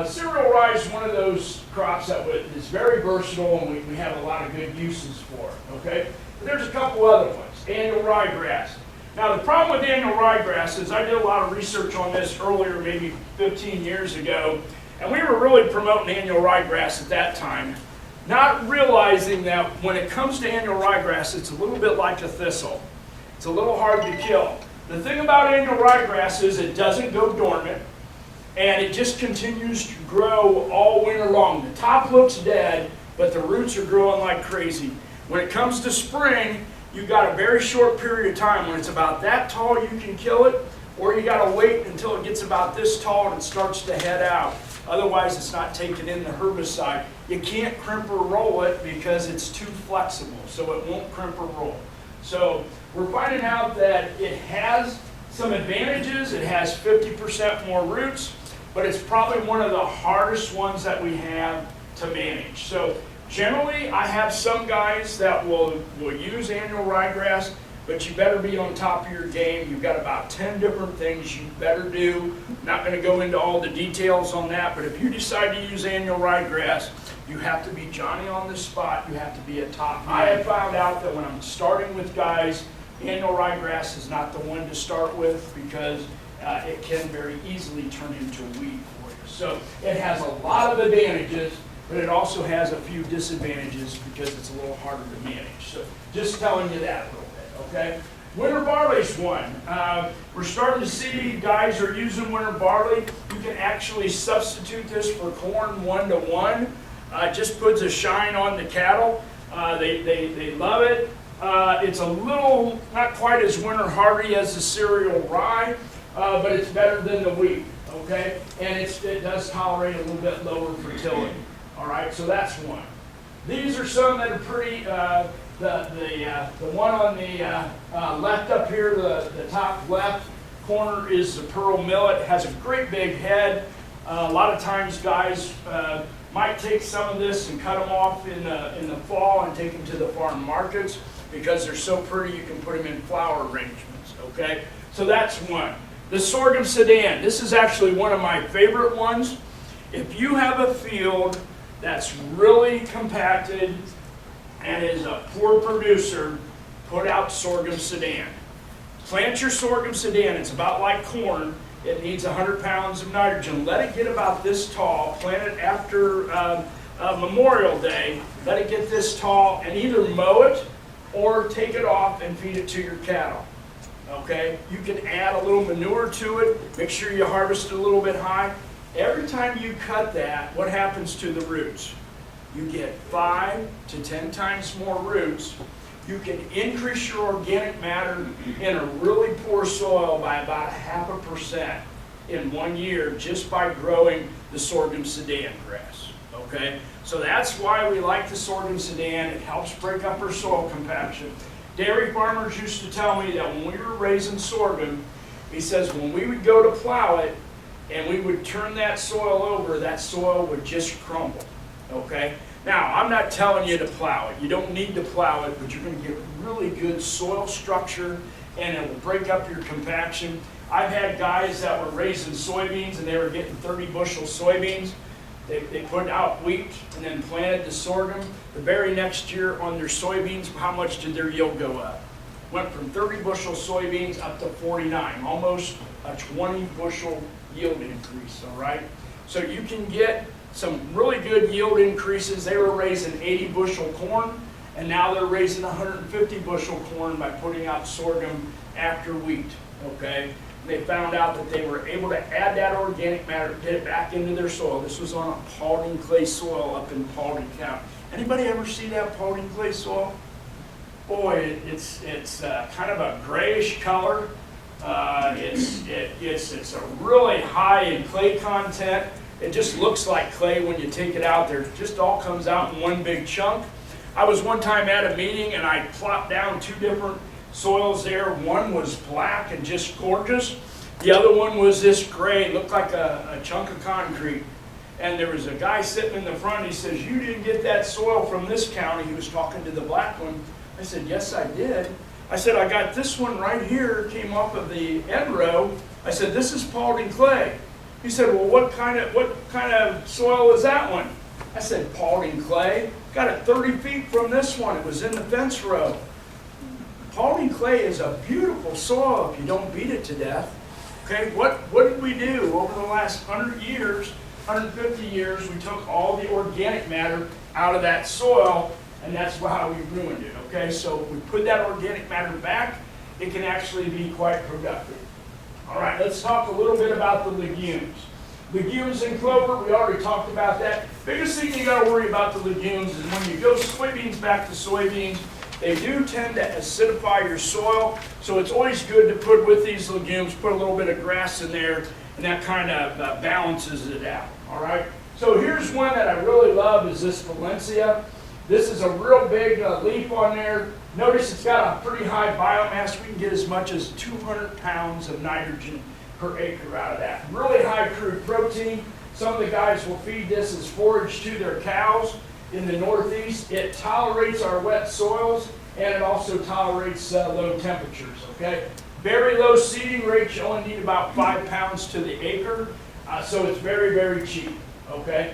Speaker 2: cereal rye is one of those crops that is very versatile, and we have a lot of good uses for it, okay? But there's a couple other ones. Annual ryegrass. Now the problem with annual ryegrass is I did a lot of research on this earlier, maybe 15 years ago, and we were really promoting annual ryegrass at that time, not realizing that when it comes to annual ryegrass, it's a little bit like a thistle. It's a little hard to kill. The thing about annual ryegrass is it doesn't go dormant, and it just continues to grow all winter long. The top looks dead, but the roots are growing like crazy. When it comes to spring, you've got a very short period of time. When it's about that tall, you can kill it, or you got to wait until it gets about this tall and it starts to head out. Otherwise, it's not taking in the herbicide. You can't crimp or roll it because it's too flexible, so it won't crimp or roll. So we're finding out that it has some advantages. It has 50% more roots, but it's probably one of the hardest ones that we have to manage. So generally, I have some guys that will use annual ryegrass, but you better be on top of your game. You've got about 10 different things you better do. I'm not going to go into all the details on that, but if you decide to use annual ryegrass, you have to be Johnny on the spot. You have to be a top man. I have found out that when I'm starting with guys, annual ryegrass is not the one to start with, because it can very easily turn into a weed for you. So it has a lot of advantages, but it also has a few disadvantages because it's a little harder to manage. So just telling you that a little bit, okay? Winter barley's one. We're starting to see guys are using winter barley. You can actually substitute this for corn 1-to-1. It just puts a shine on the cattle. They love it. It's a little, not quite as winter hardy as the cereal rye, but it's better than the wheat, okay? And it does tolerate a little bit lower fertility, all right? So that's one. These are some that are pretty, the one on the left up here, the top left corner is the pearl millet. It has a great big head. A lot of times guys might take some of this and cut them off in the fall and take them to the farm markets, because they're so pretty you can put them in flower arrangements, okay? So that's one. The sorghum sedan, this is actually one of my favorite ones. If you have a field that's really compacted and is a poor producer, put out sorghum sedan. Plant your sorghum sedan. It's about like corn. It needs 100 pounds of nitrogen. Let it get about this tall. Plant it after Memorial Day. Let it get this tall, and either mow it or take it off and feed it to your cattle. Okay? You can add a little manure to it. Make sure you harvest it a little bit high. Every time you cut that, what happens to the roots? You get 5 to 10 times more roots. You can increase your organic matter in a really poor soil by about 0.5% in 1 year just by growing the sorghum sedan grass. Okay? So that's why we like the sorghum sedan. It helps break up our soil compaction. Dairy farmers used to tell me that when we were raising sorghum, he says when we would go to plow it and we would turn that soil over, that soil would just crumble. Okay? Now, I'm not telling you to plow it. You don't need to plow it, but you're going to get really good soil structure, and it will break up your compaction. I've had guys that were raising soybeans, and they were getting 30 bushel soybeans. They put out wheat and then planted the sorghum. The very next year on their soybeans, how much did their yield go up? Went from 30 bushel soybeans up to 49, almost a 20 bushel yield increase, all right? So you can get some really good yield increases. They were raising 80 bushel corn, and now they're raising 150 bushel corn by putting out sorghum after wheat, okay? They found out that they were able to add that organic matter, get it back into their soil. This was on a Paulding clay soil up in Paulding County. Anybody ever see that Paulding clay soil? Boy, it's kind of a grayish color. It's a really high in clay content. It just looks like clay when you take it out there. It just all comes out in one big chunk. I was one time at a meeting and I plopped down 2 different soils there. One was black and just gorgeous. The other one was this gray, looked like a chunk of concrete. And there was a guy sitting in the front. He says, "You didn't get that soil from this county." He was talking to the black one. I said, "Yes, I did." I said, "I got this one right here, came off of the end row." I said, "This is Paulding clay." He said, "Well, what kind of soil is that one?" I said, "Paulding clay. Got it 30 feet from this one. It was in the fence row." Paulding clay is a beautiful soil if you don't beat it to death. Okay, what did we do over the last 100 years, 150 years? We took all the organic matter out of that soil, and that's how we ruined it. Okay, so if we put that organic matter back, it can actually be quite productive. All right, let's talk a little bit about the legumes. Legumes and clover, we already talked about that. Biggest thing you got to worry about the legumes is when you go soybeans back to soybeans, they do tend to acidify your soil, so it's always good to put with these legumes, put a little bit of grass in there, and that kind of balances it out, all right? So here's one that I really love is this Valencia. This is a real big leaf on there. Notice it's got a pretty high biomass. We can get as much as 200 pounds of nitrogen per acre out of that. Really high crude protein. Some of the guys will feed this as forage to their cows in the Northeast. It tolerates our wet soils, and it also tolerates low temperatures, okay? Very low seeding rate. You only need about 5 pounds to the acre, so it's very, very cheap, okay?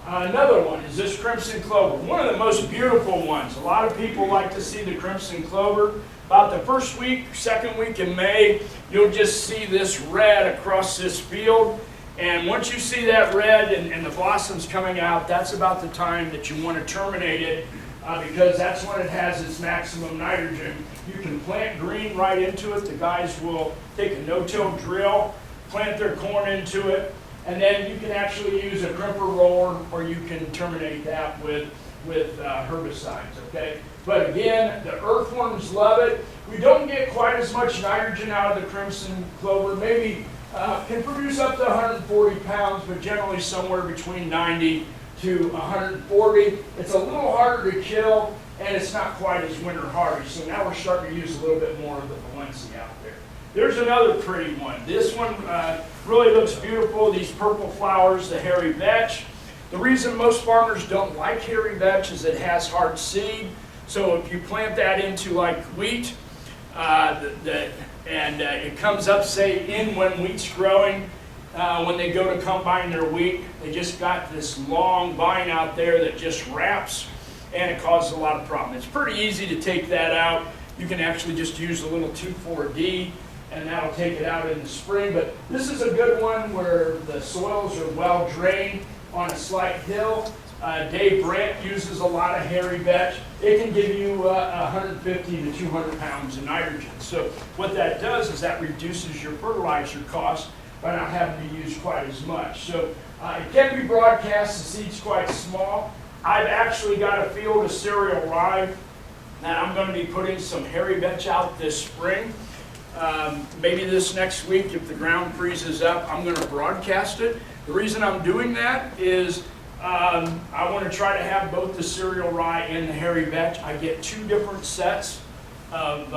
Speaker 2: Another one is this crimson clover, one of the most beautiful ones. A lot of people like to see the crimson clover. About the first week, second week in May, you'll just see this red across this field. And once you see that red and the blossoms coming out, that's about the time that you want to terminate it because that's when it has its maximum nitrogen. You can plant green right into it. The guys will take a no-till drill, plant their corn into it, and then you can actually use a crimper roller or you can terminate that with herbicides, okay? But again, the earthworms love it. We don't get quite as much nitrogen out of the crimson clover. Maybe can produce up to 140 pounds, but generally somewhere between 90 to 140. It's a little harder to kill, and it's not quite as winter hardy. So now we're starting to use a little bit more of the Valencia out there. There's another pretty one. This one really looks beautiful. These purple flowers, the hairy vetch. The reason most farmers don't like hairy vetch is it has hard seed. So if you plant that into like wheat, it comes up, say, in when wheat's growing, when they go to combine their wheat, they just got this long vine out there that just wraps, and it causes a lot of problem. It's pretty easy to take that out. You can actually just use a little 2,4-D, and that'll take it out in the spring. But this is a good one where the soils are well drained on a slight hill. Dave Brandt uses a lot of hairy vetch. It can give you 150 to 200 pounds of nitrogen. So what that does is that reduces your fertilizer cost by not having to use quite as much. So it can be broadcast. The seed's quite small. I've actually got a field of cereal rye that I'm going to be putting some hairy vetch out this spring. Maybe this next week, if the ground freezes up, I'm going to broadcast it. The reason I'm doing that is I want to try to have both the cereal rye and the hairy vetch. I get 2 different sets of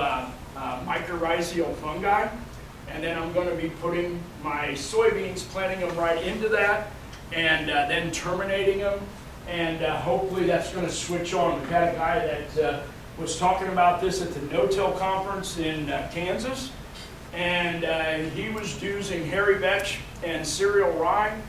Speaker 2: mycorrhizal fungi, and then I'm going to be putting my soybeans, planting them right into that, and then terminating them, and hopefully that's going to switch on. We've had a guy that was talking about this at the No-Till conference in Kansas, and he was using hairy vetch and cereal rye,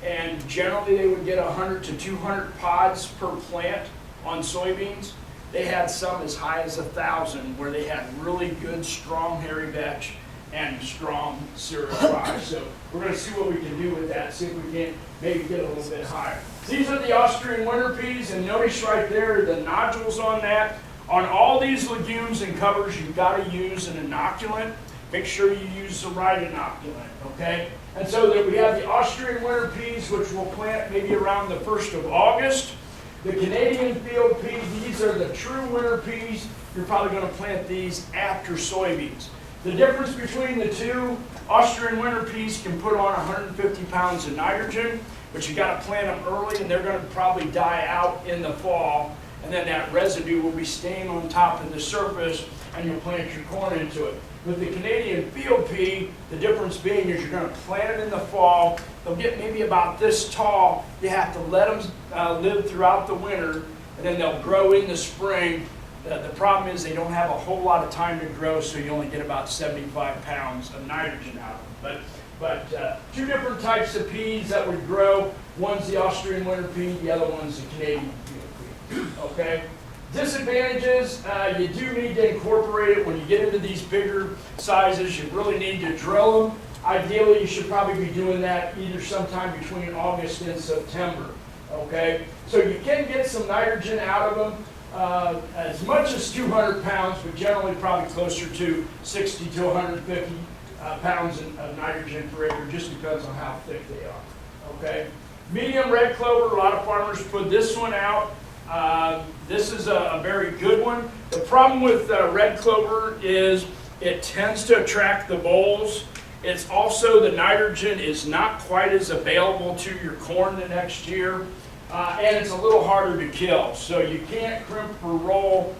Speaker 2: and generally they would get 100 to 200 pods per plant on soybeans. They had some as high as 1,000 where they had really good, strong hairy vetch and strong cereal rye. So we're going to see what we can do with that, see if we can maybe get a little bit higher. These are the Austrian winter peas, and notice right there the nodules on that. On all these legumes and covers, you've got to use an inoculant. Make sure you use the right inoculant, okay? And so that we have the Austrian winter peas, which we'll plant maybe around the 1st of August. The Canadian field pea, these are the true winter peas. You're probably going to plant these after soybeans. The difference between the two, Austrian winter peas can put on 150 pounds of nitrogen, but you got to plant them early, and they're going to probably die out in the fall, and then that residue will be staying on top of the surface, and you'll plant your corn into it. With the Canadian field pea, the difference being is you're going to plant them in the fall. They'll get maybe about this tall. You have to let them live throughout the winter, and then they'll grow in the spring. The problem is they don't have a whole lot of time to grow, so you only get about 75 pounds of nitrogen out of them. But two different types of peas that would grow. One's the Austrian winter pea, the other one's the Canadian field pea. Okay? Disadvantages, you do need to incorporate it when you get into these bigger sizes. You really need to drill them. Ideally, you should probably be doing that either sometime between August and September. Okay? So you can get some nitrogen out of them. As much as 200 pounds, but generally probably closer to 60 to 150 pounds of nitrogen per acre, just depends on how thick they are. Okay? Medium red clover, a lot of farmers put this one out. This is a very good one. The problem with red clover is it tends to attract the voles. It's also the nitrogen is not quite as available to your corn the next year. And it's a little harder to kill, so you can't crimp or roll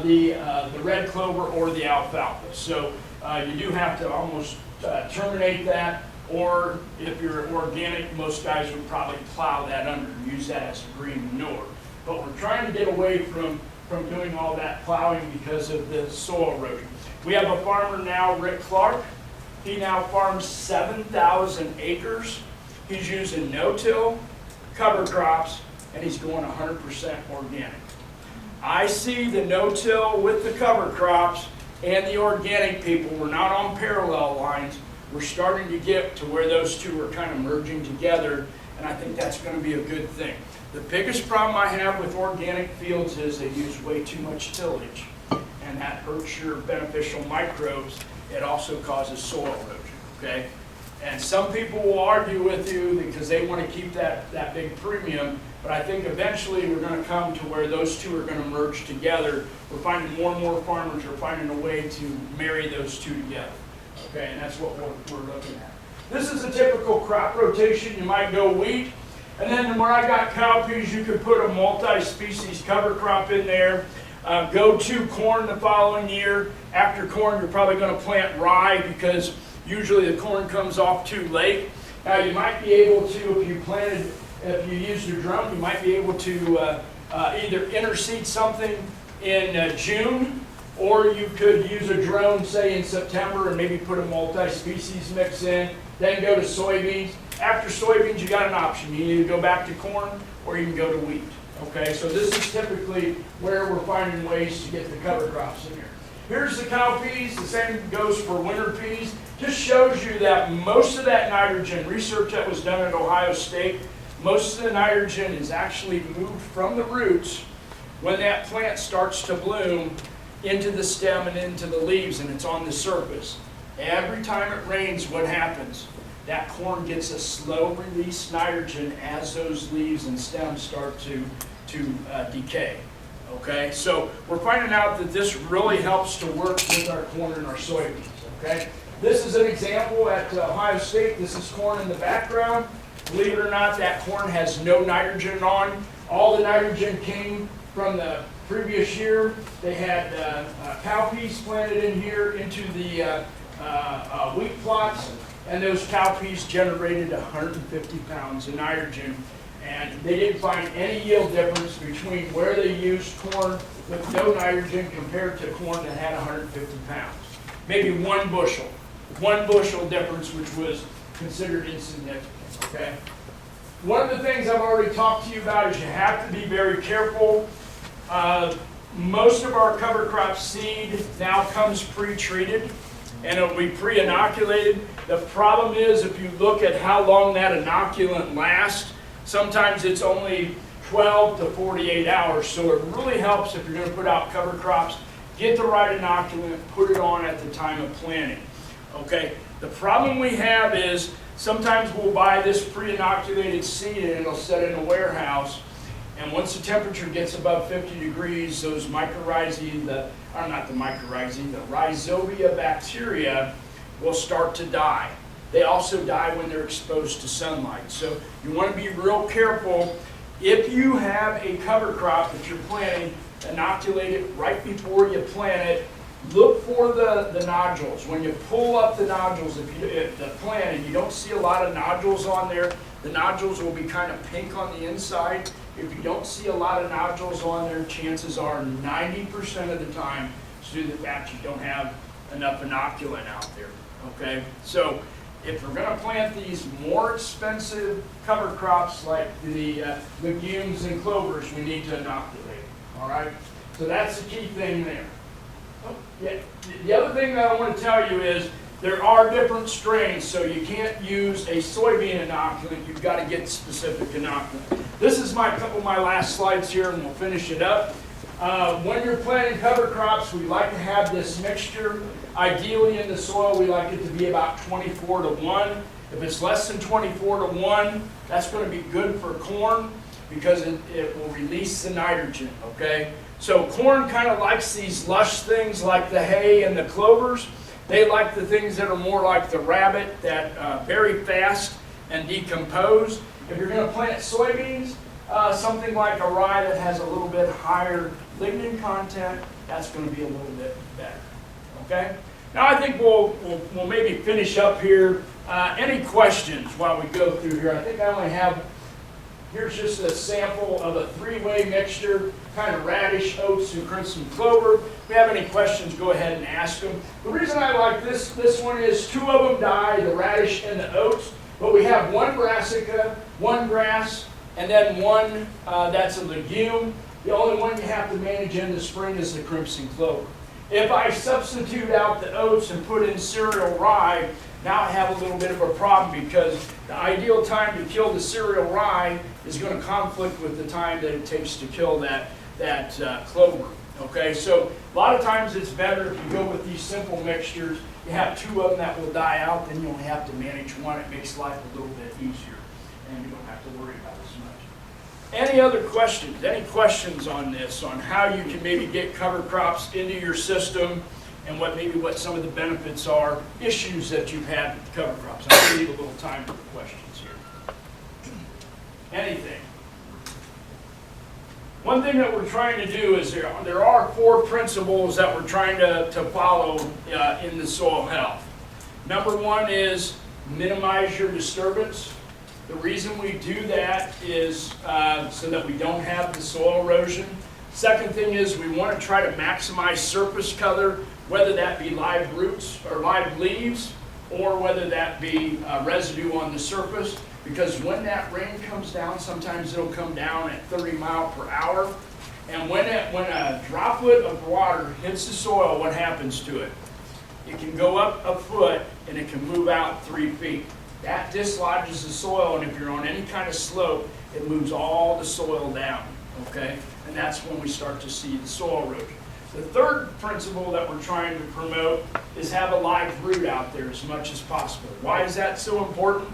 Speaker 2: the red clover or the alfalfa. So you do have to almost terminate that, or if you're organic, most guys would probably plow that under and use that as a green manure. But we're trying to get away from doing all that plowing because of the soil erosion. We have a farmer now, Rick Clark. He now farms 7,000 acres. He's using no-till, cover crops, and he's going 100% organic. I see the no-till with the cover crops and the organic people. We're not on parallel lines. We're starting to get to where those two are kind of merging together, and I think that's going to be a good thing. The biggest problem I have with organic fields is they use way too much tillage, and that hurts your beneficial microbes. It also causes soil erosion, okay? And some people will argue with you because they want to keep that big premium, but I think eventually we're going to come to where those two are going to merge together. We're finding more and more farmers are finding a way to marry those two together, okay? And that's what we're looking at. This is a typical crop rotation. You might go wheat, and then where I got cowpeas, you could put a multi-species cover crop in there. Go to corn the following year. After corn, you're probably going to plant rye because usually the corn comes off too late. Now you might be able to, if you used your drone, you might be able to either interseed something in June, or you could use a drone, say in September, and maybe put a multi-species mix in, then go to soybeans. After soybeans, you got an option. You either go back to corn or you can go to wheat. Okay, so this is typically where we're finding ways to get the cover crops in here. Here's the cowpeas. The same goes for winter peas. Just shows you that most of that nitrogen, research that was done at Ohio State, most of the nitrogen is actually moved from the roots when that plant starts to bloom into the stem and into the leaves, and it's on the surface. Every time it rains, what happens? That corn gets a slow release nitrogen as those leaves and stems start to decay. Okay, so we're finding out that this really helps to work with our corn and our soybeans. Okay, this is an example at Ohio State. This is corn in the background. Believe it or not, that corn has no nitrogen on. All the nitrogen came from the previous year. They had cowpeas planted in here into the wheat plots, and those cowpeas generated 150 pounds of nitrogen. And they didn't find any yield difference between where they used corn with no nitrogen compared to corn that had 150 pounds. Maybe one bushel difference, which was considered insignificant, okay? One of the things I've already talked to you about is you have to be very careful. Most of our cover crop seed now comes pre-treated. and it'll be pre-inoculated. The problem is, if you look at how long that inoculant lasts, sometimes it's only 12 to 48 hours. So it really helps if you're going to put out cover crops, get the right inoculant, put it on at the time of planting. Okay. The problem we have is sometimes we'll buy this pre-inoculated seed and it'll set in a warehouse. And once the temperature gets above 50 degrees, those mycorrhizae, the rhizobia bacteria will start to die. They also die when they're exposed to sunlight. So you want to be real careful. If you have a cover crop that you're planting, inoculate it right before you plant it. Look for the nodules. When you pull up the nodules, if the plant and you don't see a lot of nodules on there, the nodules will be kind of pink on the inside. If you don't see a lot of nodules on there, chances are 90% of the time it's due to the fact you don't have enough inoculant out there. Okay? So if we're going to plant these more expensive cover crops like the legumes and clovers, we need to inoculate. All right? So that's the key thing there. Oh, yeah. The other thing that I want to tell you is there are different strains, so you can't use a soybean inoculant. You've got to get specific inoculant. This is a couple of my last slides here, and we'll finish it up. When you're planting cover crops, we like to have this mixture. Ideally in the soil, we like it to be about 24 to 1. If it's less than 24 to 1, that's going to be good for corn because it will release the nitrogen, okay? So corn kind of likes these lush things like the hay and the clovers. They like the things that are more like the rabbit, that very fast and decompose. If you're going to plant soybeans, something like a rye that has a little bit higher lignin content, that's going to be a little bit better. Okay? Now I think we'll maybe finish up here. Any questions while we go through here? I think I only have, here's just a sample of a three-way mixture, kind of radish, oats, and crimson clover. If you have any questions, go ahead and ask them. The reason I like this one is two of them die, the radish and the oats, but we have one brassica, one grass, and then one that's a legume. The only one you have to manage in the spring is the crimson clover. If I substitute out the oats and put in cereal rye, now I have a little bit of a problem because the ideal time to kill the cereal rye is going to conflict with the time that it takes to kill that clover. Okay, so a lot of times it's better if you go with these simple mixtures. You have two of them that will die out, then you only have to manage one. It makes life a little bit easier, and you don't have to worry about as much. Any other questions? Any questions on this, on how you can maybe get cover crops into your system and what some of the benefits are, issues that you've had with cover crops? I'm going to leave a little time for questions here. Anything? One thing that we're trying to do is there are 4 principles that we're trying to follow in the soil health. Number 1 is minimize your disturbance. The reason we do that is so that we don't have the soil erosion. Second thing is we want to try to maximize surface cover, whether that be live roots or live leaves, or whether that be residue on the surface. Because when that rain comes down, sometimes it'll come down at 30 miles per hour. And when a droplet of water hits the soil, what happens to it? It can go up a foot and it can move out 3 feet. That dislodges the soil, and if you're on any kind of slope, it moves all the soil down, okay? And that's when we start to see the soil erosion. The third principle that we're trying to promote is have a live root out there as much as possible. Why is that so important?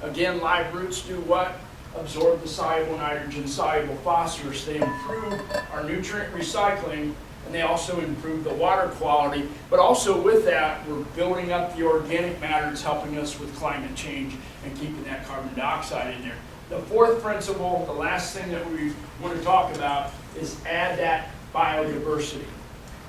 Speaker 2: Again, live roots do what? Absorb the soluble nitrogen, soluble phosphorus. They improve our nutrient recycling, and they also improve the water quality. But also with that, we're building up the organic matter. It's helping us with climate change and keeping that carbon dioxide in there. The fourth principle, the last thing that we want to talk about, is add that biodiversity.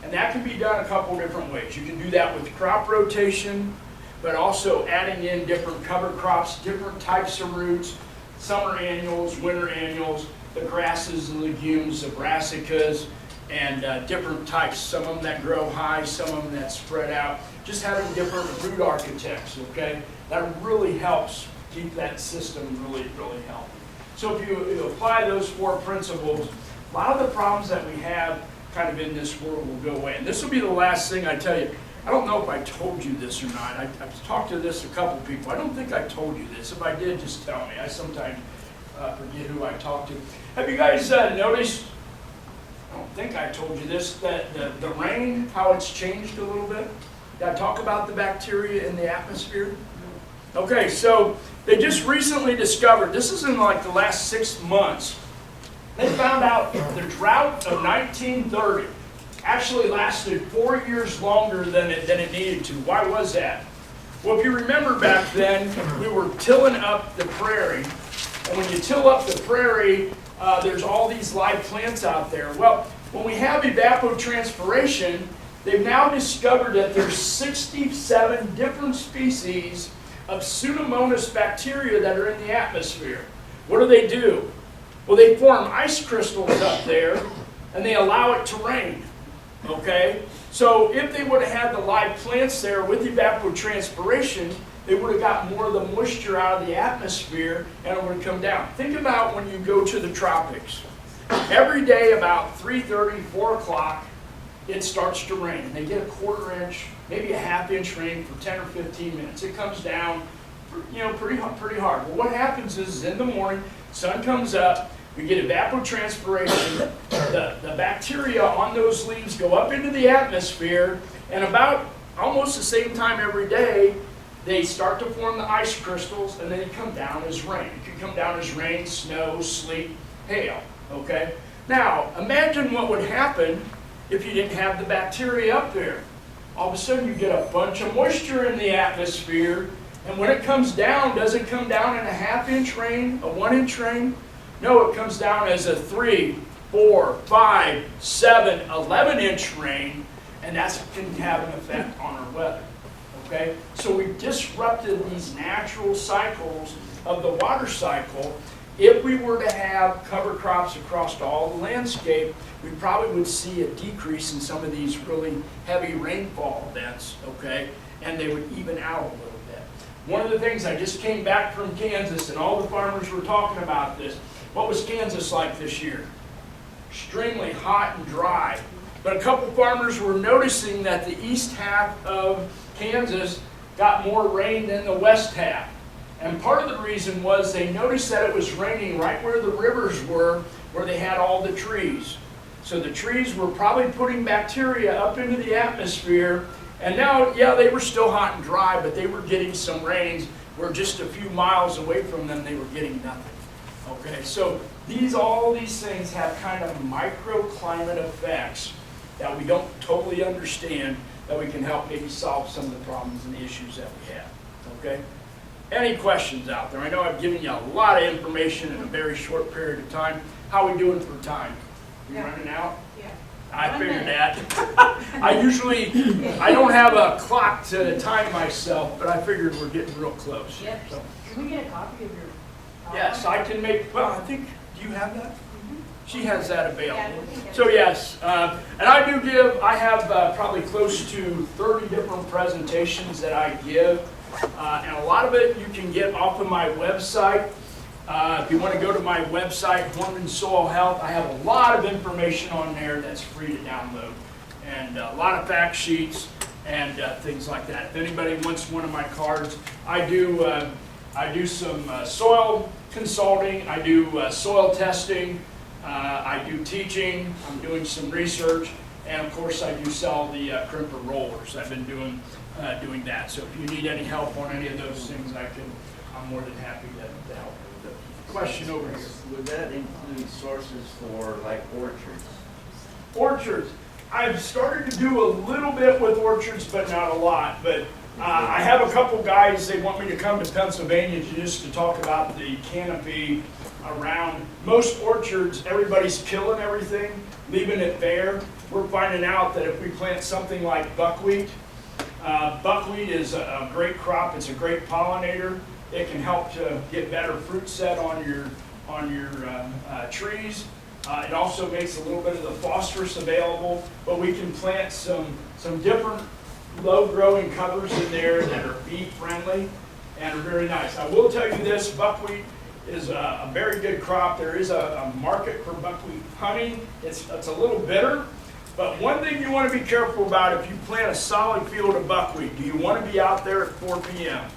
Speaker 2: And that can be done a couple different ways. You can do that with crop rotation, but also adding in different cover crops, different types of roots, summer annuals, winter annuals, the grasses, the legumes, the brassicas, and different types. Some of them that grow high, some of them that spread out. Just having different root architects, okay? That really helps keep that system really, really healthy. So if you apply those 4 principles, a lot of the problems that we have kind of in this world will go away. And this will be the last thing I tell you. I don't know if I told you this or not. I've talked to this a couple people. I don't think I told you this. If I did, just tell me. I sometimes forget who I talked to. Have you guys noticed, I don't think I told you this, that the rain, how it's changed a little bit? Did I talk about the bacteria in the atmosphere? Okay, so they just recently discovered, this is in like the last 6 months, they found out the drought of 1930 actually lasted 4 years longer than it needed to. Why was that? Well, if you remember back then, we were tilling up the prairie. And when you till up the prairie, there's all these live plants out there. Well, when we have evapotranspiration, they've now discovered that there's 67 different species of Pseudomonas bacteria that are in the atmosphere. What do? Well, they form ice crystals up there, and they allow it to rain. Okay? So if they would have had the live plants there with evapotranspiration, they would have got more of the moisture out of the atmosphere and it would have come down. Think about when you go to the tropics. Every day about 3:30, 4 o'clock, it starts to rain. They get a 1/4 inch, maybe a 1/2 inch rain for 10 or 15 minutes. It comes down, pretty hard. Well, what happens is in the morning, sun comes up, we get evapotranspiration, the bacteria on those leaves go up into the atmosphere, and about almost the same time every day, they start to form the ice crystals, and then they come down as rain. It can come down as rain, snow, sleet, hail, okay? Now, imagine what would happen if you didn't have the bacteria up there. All of a sudden, you get a bunch of moisture in the atmosphere, and when it comes down, does it come down in a 1/2 inch rain, a 1 inch rain? No, it comes down as a 3, 4, 5, 7, 11 inch rain, and that can have an effect on our weather. Okay? So we've disrupted these natural cycles of the water cycle. If we were to have cover crops across all the landscape, we probably would see a decrease in some of these really heavy rainfall events, okay? And they would even out a little bit. One of the things, I just came back from Kansas and all the farmers were talking about this. What was Kansas like this year? Extremely hot and dry. But a couple farmers were noticing that the east half of Kansas got more rain than the west half. And part of the reason was they noticed that it was raining right where the rivers were, where they had all the trees. So the trees were probably putting bacteria up into the atmosphere. And now, yeah, they were still hot and dry, but they were getting some rains where just a few miles away from them they were getting nothing. Okay, so all these things have kind of microclimate effects that we don't totally understand, that we can help maybe solve some of the problems and the issues that we have. Okay? Any questions out there? I know I've given you a lot of information in a very short period of time. How are we doing for time? We running out?
Speaker 3: Yeah.
Speaker 2: I figured that. I don't have a clock to time myself, but I figured we're getting real close.
Speaker 3: Yep.
Speaker 2: So,
Speaker 3: Can we get a copy of your?
Speaker 2: yes, I can make, well, I think, do you have that? She has that available.
Speaker 3: Yeah, we can get it.
Speaker 2: So yes, and I have probably close to 30 different presentations that I give, and a lot of it you can get off of my website. If you want to go to my website, Hoorman Soil Health, I have a lot of information on there that's free to download, and a lot of fact sheets and things like that. If anybody wants one of my cards, I do some soil consulting, I do soil testing, I do teaching, I'm doing some research, and of course I do sell the crimper rollers. I've been doing that. So if you need any help on any of those things, I'm more than happy to help. The question over here.
Speaker 4: Would that include sources for like orchards?
Speaker 2: Orchards. I've started to do a little bit with orchards, but not a lot. But I have a couple guys, they want me to come to Pennsylvania just to talk about the canopy around. Most orchards, everybody's killing everything, leaving it bare. We're finding out that if we plant something like buckwheat, buckwheat is a great crop, it's a great pollinator. It can help to get better fruit set on your trees. It also makes a little bit of the phosphorus available, but we can plant some different low-growing covers in there that are bee friendly and are very nice. I will tell you this, buckwheat is a very good crop. There is a market for buckwheat honey. It's a little bitter, But one thing you want to be careful about if you plant a solid field of buckwheat, do you want to be out there at 4 p.m.?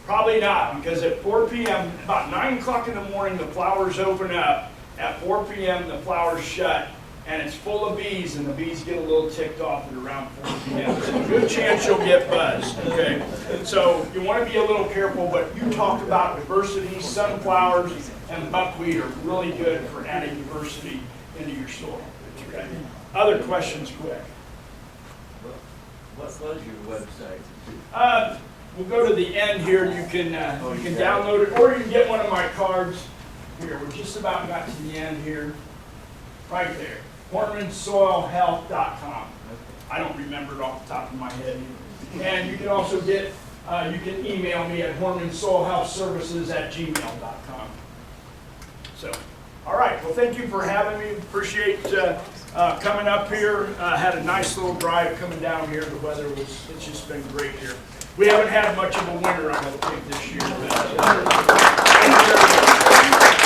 Speaker 2: Probably not, because at 4 p.m., about 9 o'clock in the morning, the flowers open up. At 4 p.m., the flowers shut, and it's full of bees, and the bees get a little ticked off at around 4 p.m. There's a good chance you'll get buzzed, okay? So you want to be a little careful, but you talked about diversity. Sunflowers and buckwheat are really good for adding diversity into your soil. Okay? Other questions, quick?
Speaker 4: What was your website?
Speaker 2: We'll go to the end here. You can download it, or you can get one of my cards. Here, we just about got to the end here. Right there. HoormanSoilHealth.com. I don't remember it off the top of my head either. And you can also get, you can email me at HoormanSoilHealthServices@gmail.com. So, all right. Well, thank you for having me. Appreciate coming up here. Had a nice little drive coming down here. The weather it's just been great here. We haven't had much of a winter, I don't think, this year. But, thank you very much.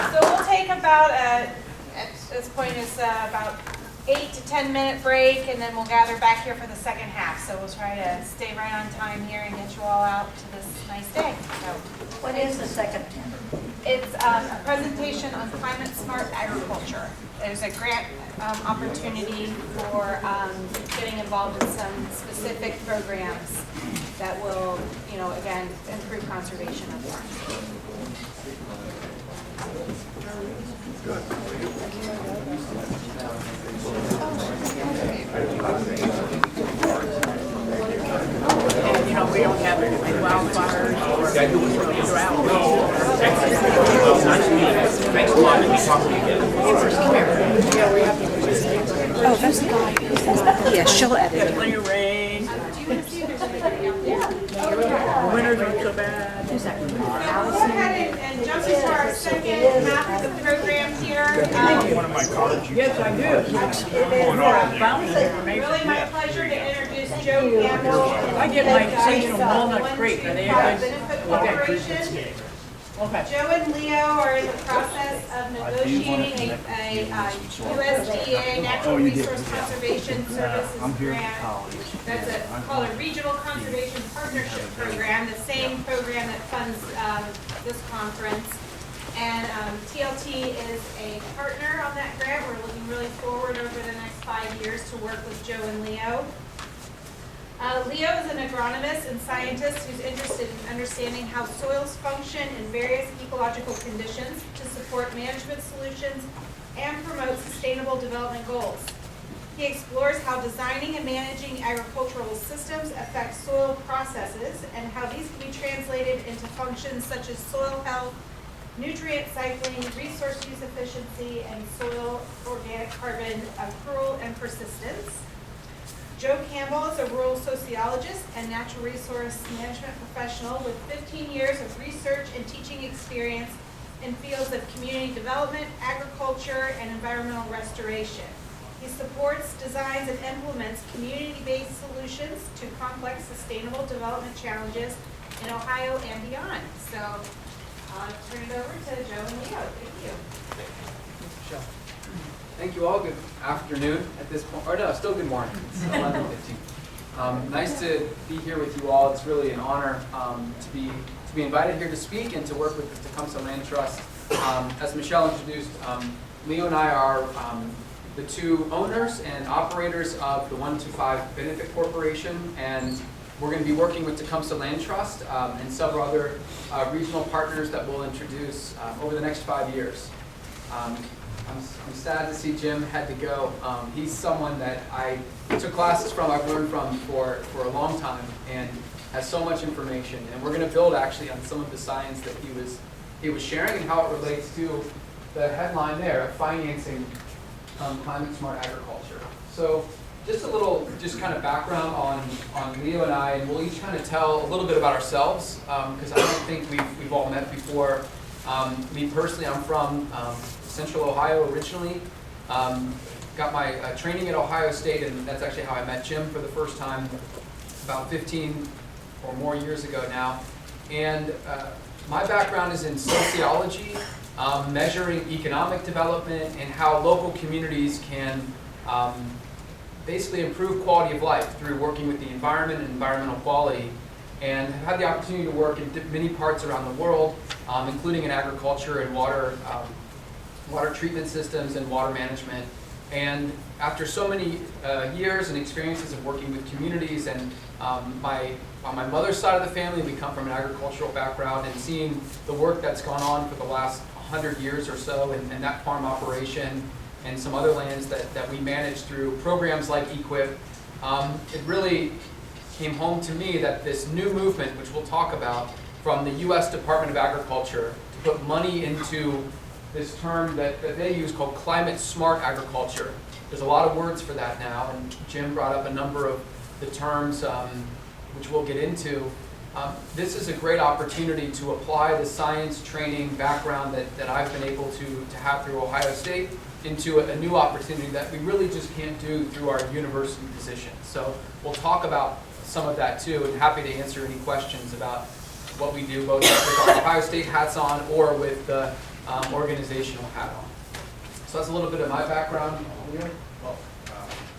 Speaker 1: So we'll take about, at this point, it's about 8 to 10 minute break, and then we'll gather back here for the second half. So we'll try to stay right on time here and get you all out to this nice day. So,
Speaker 3: What is the second one?
Speaker 1: it's a presentation on climate smart agriculture. There's a grant opportunity for getting involved in some specific programs that will, again, improve conservation of farms.
Speaker 5: We don't have any wildfires or drought.
Speaker 6: Thanks a lot. Let me talk to you again.
Speaker 3: Oh, that's the guy. Yeah, she'll edit it.
Speaker 5: Plenty of rain. Winters aren't so bad.
Speaker 1: So we'll go ahead and jump into our second half of the program here.
Speaker 2: One of my cards.
Speaker 5: Yes, I do. Found some information.
Speaker 1: Really my pleasure to introduce Joe Campbell.
Speaker 5: I get my seasonal walnut creek. Are they
Speaker 1: Benefit Corporation.
Speaker 5: Okay.
Speaker 1: Joe and Leo are in the process of negotiating a USDA Natural Resource Conservation Services grant. That's called a Regional Conservation Partnership Program, the same program that funds this conference. And TLT is a partner on that grant. We're looking really forward over the next 5 years to work with Joe and Leo. Leo is an agronomist and scientist who's interested in understanding how soils function in various ecological conditions to support management solutions and promote sustainable development goals. He explores how designing and managing agricultural systems affect soil processes and how these can be translated into functions such as soil health, nutrient cycling, resource use efficiency, and soil organic carbon accrual and persistence. Joe Campbell is a rural sociologist and natural resource management professional with 15 years of research and teaching experience in fields of community development, agriculture, and environmental restoration. He supports, designs, and implements community-based solutions to complex sustainable development challenges in Ohio and beyond. So I'll turn it over to Joe and Leo. Thank you.
Speaker 6: Thank you all. Good afternoon at this point. Or no, still good morning. It's 11:15. Nice to be here with you all. It's really an honor to be invited here to speak and to work with the Tecumseh Land Trust. As Michelle introduced, Leo and I are the two owners and operators of the One.Two.Five Benefit Corporation, and we're going to be working with Tecumseh Land Trust and several other regional partners that we'll introduce over the next 5 years. I'm sad to see Jim had to go. He's someone that I took classes from, I've learned from for a long time, and has so much information. And we're going to build actually on some of the science that he was sharing and how it relates to the headline there of financing climate smart agriculture. So just a little kind of background on Leo and I, and we'll each kind of tell a little bit about ourselves because I don't think we've all met before. Me personally, I'm from Central Ohio originally. Got my training at Ohio State, and that's actually how I met Jim for the first time about 15 or more years ago now. And My background is in sociology, measuring economic development and how local communities can basically improve quality of life through working with the environment and environmental quality. And have had the opportunity to work in many parts around the world, including in agriculture and water treatment systems and water management. And after so many years and experiences of working with communities, and on my mother's side of the family, we come from an agricultural background, and seeing the work that's gone on for the last 100 years or so, and that farm operation and some other lands that we manage through programs like EQIP, it really came home to me that this new movement, which we'll talk about, from the U.S. Department of Agriculture to put money into this term that they use called climate smart agriculture. There's a lot of words for that now, and Jim brought up a number of the terms which we'll get into. This is a great opportunity to apply the science training background that I've been able to have through Ohio State into a new opportunity that we really just can't do through our university position. So we'll talk about some of that too, and happy to answer any questions about what we do, both with our Ohio State hats on or with the organizational hat on. So that's a little bit of my background.
Speaker 7: Well,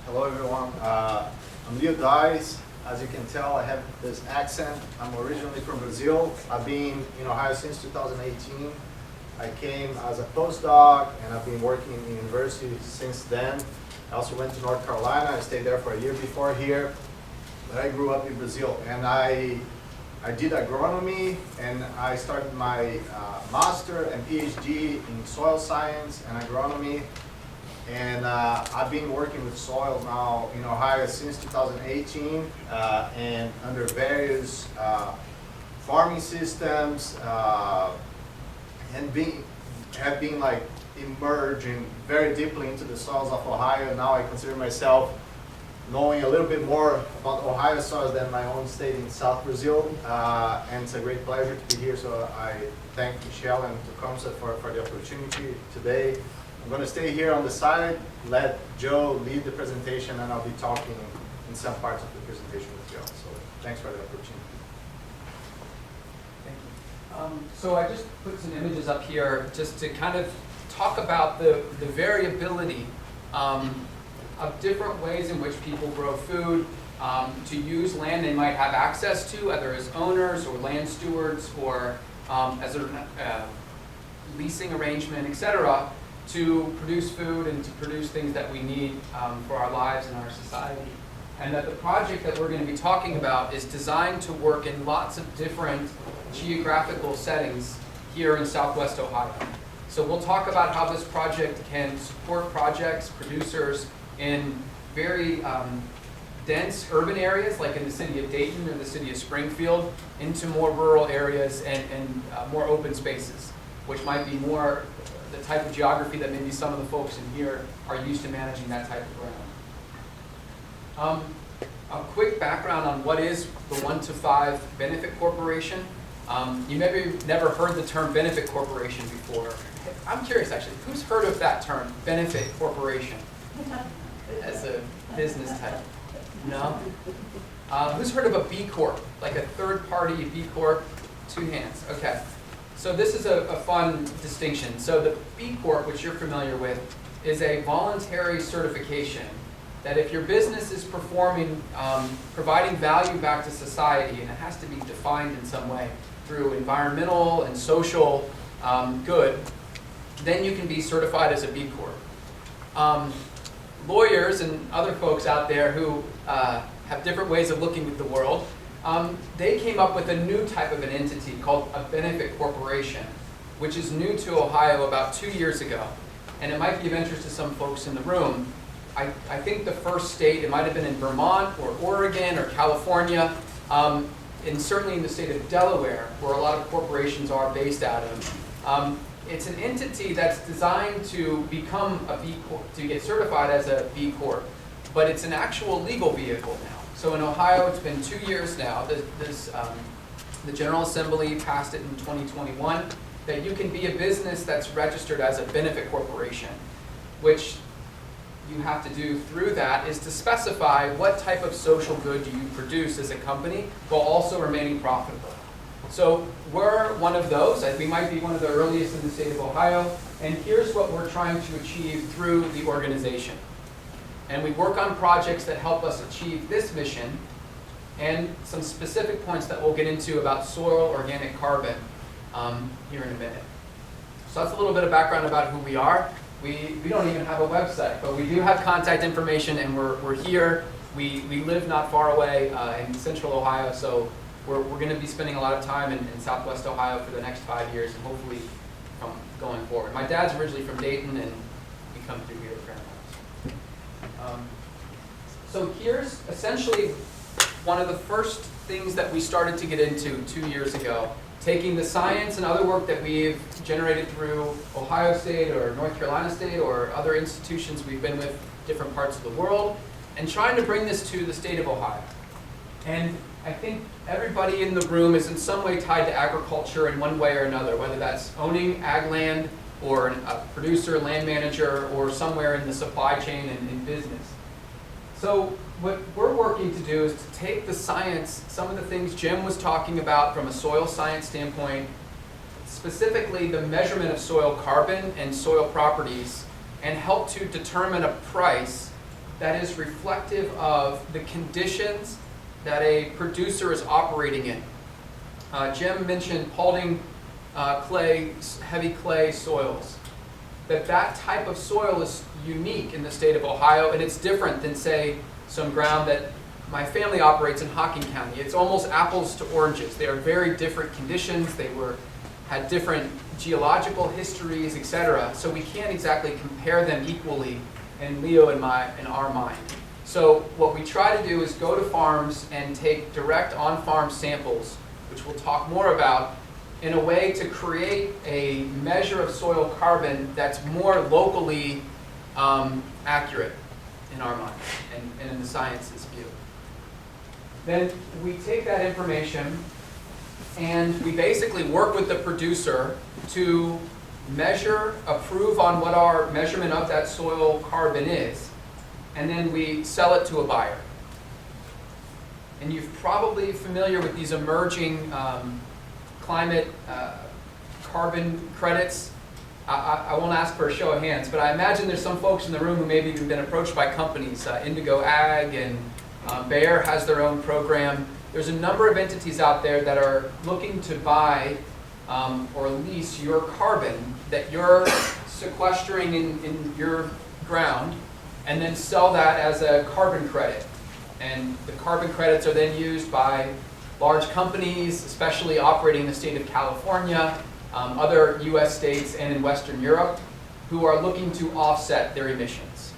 Speaker 7: hello everyone. I'm Deiss. As you can tell, I have this accent. I'm originally from Brazil. I've been in Ohio since 2018. I came as a postdoc, and I've been working in the university since then. I also went to North Carolina. I stayed there for a year before here. But I grew up in Brazil, and I did agronomy, and I started my master and PhD in soil science and agronomy. And I've been working with soils now in Ohio since 2018, and under various farming systems, and have been like emerging very deeply into the soils of Ohio. Now I consider myself knowing a little bit more about Ohio soils than my own state in South Brazil, and it's a great pleasure to be here. So I thank Michelle and Tecumseh for the opportunity today. I'm going to stay here on the side, let Joe lead the presentation, and I'll be talking in some parts of the presentation with Joe. So thanks for the opportunity.
Speaker 6: Thank you. So I just put some images up here just to kind of talk about the variability of different ways in which people grow food, to use land they might have access to, either as owners or land stewards or as a leasing arrangement, etc., to produce food and to produce things that we need for our lives and our society. And that the project that we're going to be talking about is designed to work in lots of different geographical settings here in Southwest Ohio. So we'll talk about how this project can support projects, producers in very dense urban areas, like in the city of Dayton or the city of Springfield, into more rural areas and more open spaces, which might be more the type of geography that maybe some of the folks in here are used to managing that type of ground. A quick background on what is the One.Two.Five Benefit Corporation. You maybe never heard the term benefit corporation before. I'm curious actually, who's heard of that term, benefit corporation, as a business type? No? Who's heard of a B Corp, like a third party B Corp? 2 hands, okay. So this is a fun distinction. So the B Corp, which you're familiar with, is a voluntary certification that if your business is performing, providing value back to society, and it has to be defined in some way through environmental and social good, then you can be certified as a B Corp. Lawyers and other folks out there who have different ways of looking at the world, they came up with a new type of an entity called a benefit corporation, which is new to Ohio about 2 years ago. And it might be of interest to some folks in the room. I think the first state, it might have been in Vermont or Oregon or California, and certainly in the state of Delaware, where a lot of corporations are based out of. It's an entity that's designed to become a B Corp, to get certified as a B Corp, but it's an actual legal vehicle now. So in Ohio, it's been 2 years now. The General Assembly passed it in 2021, that you can be a business that's registered as a benefit corporation, which you have to do through that is to specify what type of social good you produce as a company while also remaining profitable. We'll So we're one of those. We might be one of the earliest in the state of Ohio. And here's what we're trying to achieve through the organization. And we work on projects that help us achieve this mission and some specific points that we'll get into about soil organic carbon here in a minute. So that's a little bit of background about who we are. We don't even have a website, but we do have contact information, and we're here. We live not far away in central Ohio, so we're going to be spending a lot of time in southwest Ohio for the next 5 years, and hopefully from going forward. My dad's originally from Dayton, and we come through here at Fairmont. So here's essentially one of the first things that we started to get into 2 years ago, taking the science and other work that we've generated through Ohio State or North Carolina State or other institutions we've been with different parts of the world, and trying to bring this to the state of Ohio. And I think everybody in the room is in some way tied to agriculture in one way or another, whether that's owning ag land or a producer, land manager, or somewhere in the supply chain and in business. So what we're working to do is to take the science, some of the things Jim was talking about from a soil science standpoint, specifically the measurement of soil carbon and soil properties, and help to determine a price that is reflective of the conditions that a producer is operating in. Jim mentioned Paulding clay, heavy clay soils. That type of soil is unique in the state of Ohio, and it's different than, say, some ground that my family operates in Hocking County. It's almost apples to oranges. They are very different conditions. They had different geological histories, etc. So we can't exactly compare them equally in Leo and our mind. So what we try to do is go to farms and take direct on-farm samples, which we'll talk more about, in a way to create a measure of soil carbon that's more locally accurate in our mind and in the science's view. Then we take that information and we basically work with the producer to measure, approve on what our measurement of that soil carbon is, and then we sell it to a buyer. And you're probably familiar with these emerging climate carbon credits. I won't ask for a show of hands, but I imagine there's some folks in the room who maybe have been approached by companies. Indigo Ag and Bayer has their own program. There's a number of entities out there that are looking to buy or lease your carbon that you're sequestering in your ground, and then sell that as a carbon credit. And the carbon credits are then used by large companies, especially operating in the state of California, other US states, and in Western Europe, who are looking to offset their emissions.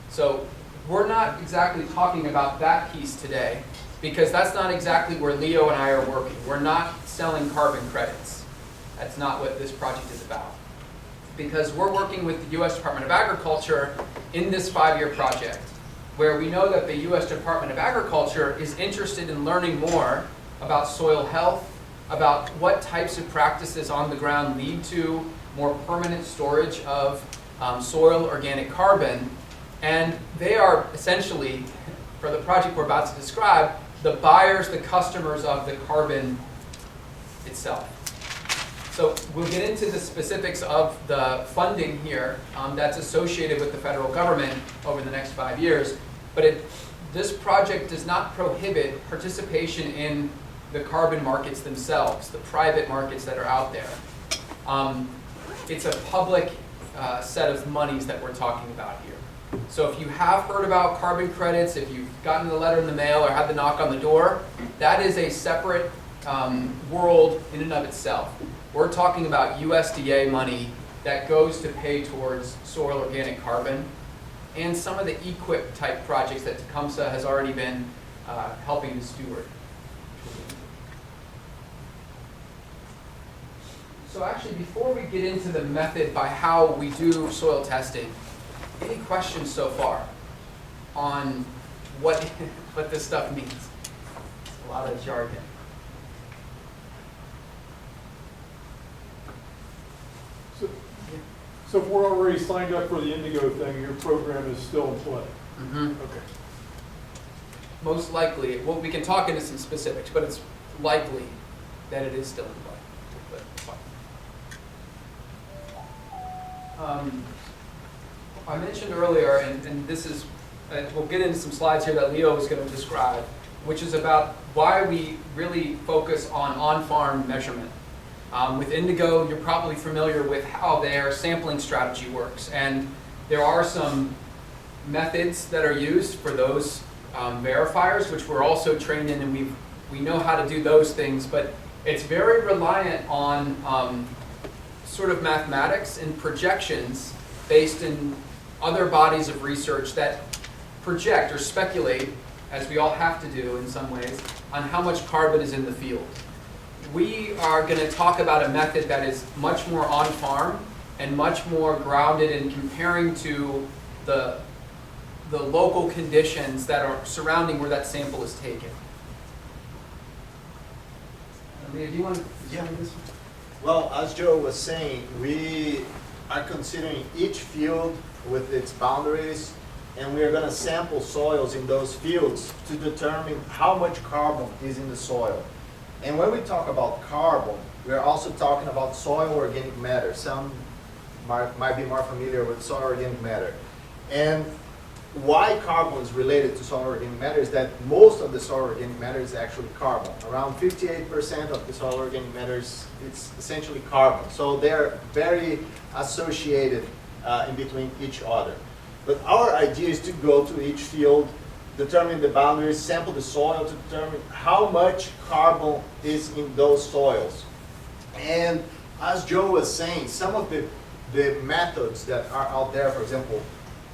Speaker 6: So we're not exactly talking about that piece today, because that's not exactly where Leo and I are working. We're not selling carbon credits. That's not what this project is about. Because we're working with the US Department of Agriculture in this 5-year project, where we know that the US Department of Agriculture is interested in learning more about soil health, about what types of practices on the ground lead to more permanent storage of soil organic carbon. And they are essentially, for the project we're about to describe, the buyers, the customers of the carbon itself. So we'll get into the specifics of the funding here that's associated with the federal government over the next 5 years. But this project does not prohibit participation in the carbon markets themselves, the private markets that are out there. It's a public set of monies that we're talking about here. So if you have heard about carbon credits, if you've gotten the letter in the mail or had the knock on the door, that is a separate world in and of itself. We're talking about USDA money that goes to pay towards soil organic carbon and some of the EQIP type projects that Tecumseh has already been helping to steward. So actually, before we get into the method by how we do soil testing, any questions so far on what this stuff means? It's a lot of jargon.
Speaker 5: So if we're already signed up for the Indigo thing, your program is still in play?
Speaker 6: Mm-hmm.
Speaker 5: Okay.
Speaker 6: Most likely, well, we can talk into some specifics, but it's likely that it is still in play. But it's fine. I mentioned earlier, and this is, we'll get into some slides here that Leo is going to describe, which is about why we really focus on on-farm measurement. With Indigo, you're probably familiar with how their sampling strategy works, and there are some methods that are used for those verifiers, which we're also trained in, and we know how to do those things, but it's very reliant on sort of mathematics and projections based in other bodies of research that project or speculate, as we all have to do in some ways, on how much carbon is in the field. We are going to talk about a method that is much more on-farm and much more grounded in comparing to the local conditions that are surrounding where that sample is taken. Leah, do you want to explain this one?
Speaker 7: Well, as Joe was saying, we are considering each field with its boundaries, and we are going to sample soils in those fields to determine how much carbon is in the soil. And when we talk about carbon, we're also talking about soil organic matter. Some might be more familiar with soil organic matter. And why carbon is related to soil organic matter is that most of the soil organic matter is actually carbon. Around 58% of the soil organic matter is essentially carbon. So they're very associated in between each other. But our idea is to go to each field, determine the boundaries, sample the soil to determine how much carbon is in those soils. And as Joe was saying, some of the methods that are out there, for example,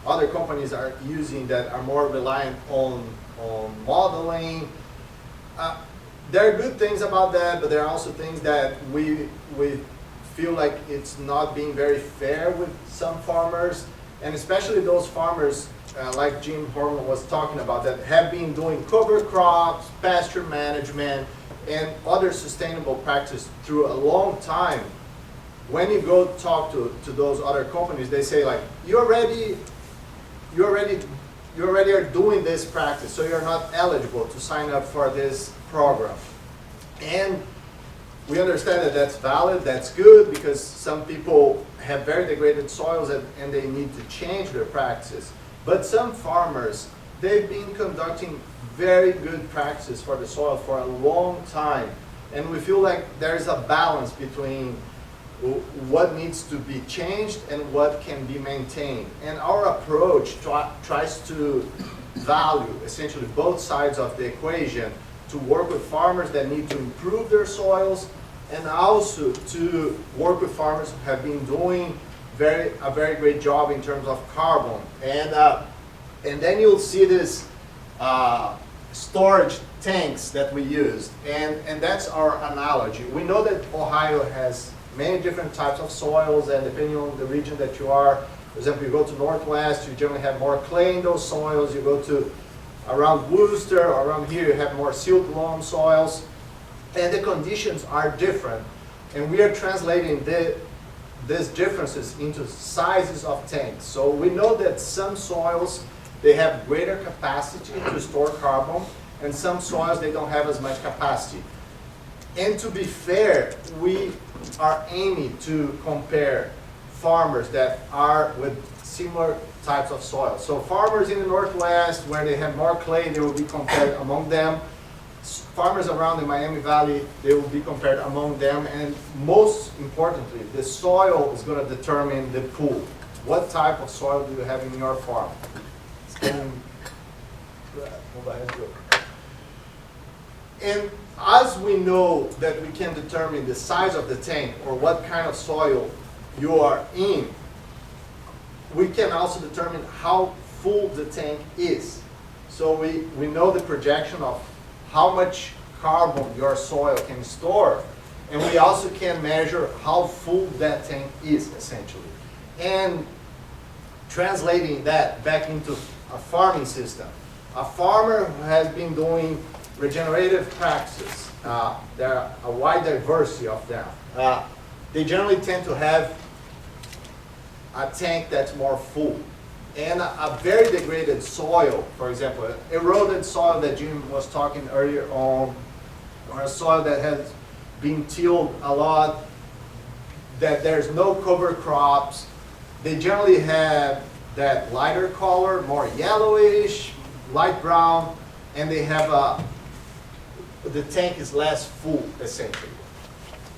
Speaker 7: other companies are using that are more reliant on modeling. There are good things about that, but there are also things that we feel like it's not being very fair with some farmers, and especially those farmers like Jim Hoorman was talking about that have been doing cover crops, pasture management, and other sustainable practices through a long time. When you go talk to those other companies, they say like, you already are doing this practice, so you're not eligible to sign up for this program. And we understand that that's valid, that's good, because some people have very degraded soils and they need to change their practices. But some farmers, they've been conducting very good practices for the soil for a long time. And we feel like there's a balance between what needs to be changed and what can be maintained. And our approach tries to value essentially both sides of the equation, to work with farmers that need to improve their soils, and also to work with farmers who have been doing a very great job in terms of carbon. And then you'll see this storage tanks that we used, and that's our analogy. We know that Ohio has many different types of soils, and depending on the region that you are, for example, you go to Northwest, you generally have more clay in those soils. You go to around Worcester, or around here, you have more silt loam soils, and the conditions are different. And we are translating these differences into sizes of tanks. So we know that some soils, they have greater capacity to store carbon, and some soils, they don't have as much capacity. And to be fair, we are aiming to compare farmers that are with similar types of soil. So farmers in the Northwest, where they have more clay, they will be compared among them. Farmers around the Miami Valley, they will be compared among them. And most importantly, the soil is going to determine the pool. What type of soil do you have in your farm? And as we know that we can determine the size of the tank or what kind of soil you are in, we can also determine how full the tank is. So we know the projection of how much carbon your soil can store, and we also can measure how full that tank is, essentially. And translating that back into a farming system. A farmer who has been doing regenerative practices, there are a wide diversity of them. They generally tend to have a tank that's more full. And a very degraded soil, for example, eroded soil that Jim was talking earlier on, or a soil that has being tilled a lot, that there's no cover crops. They generally have that lighter color, more yellowish, light brown, and they have the tank is less full, essentially.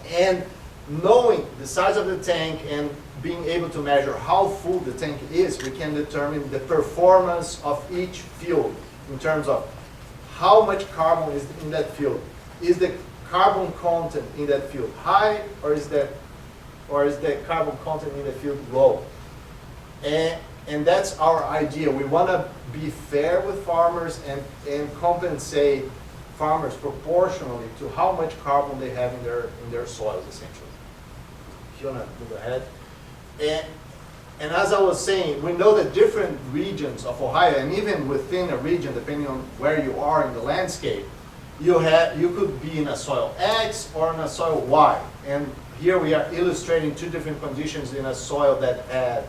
Speaker 7: And knowing the size of the tank and being able to measure how full the tank is, we can determine the performance of each field in terms of how much carbon is in that field. Is the carbon content in that field high, or is the carbon content in the field low? And that's our idea. We want to be fair with farmers and compensate farmers proportionally to how much carbon they have in their soils, essentially. If you want to move ahead. And as I was saying, we know that different regions of Ohio, and even within a region, depending on where you are in the landscape, you could be in a soil X or in a soil Y. And here we are illustrating two different conditions in a soil that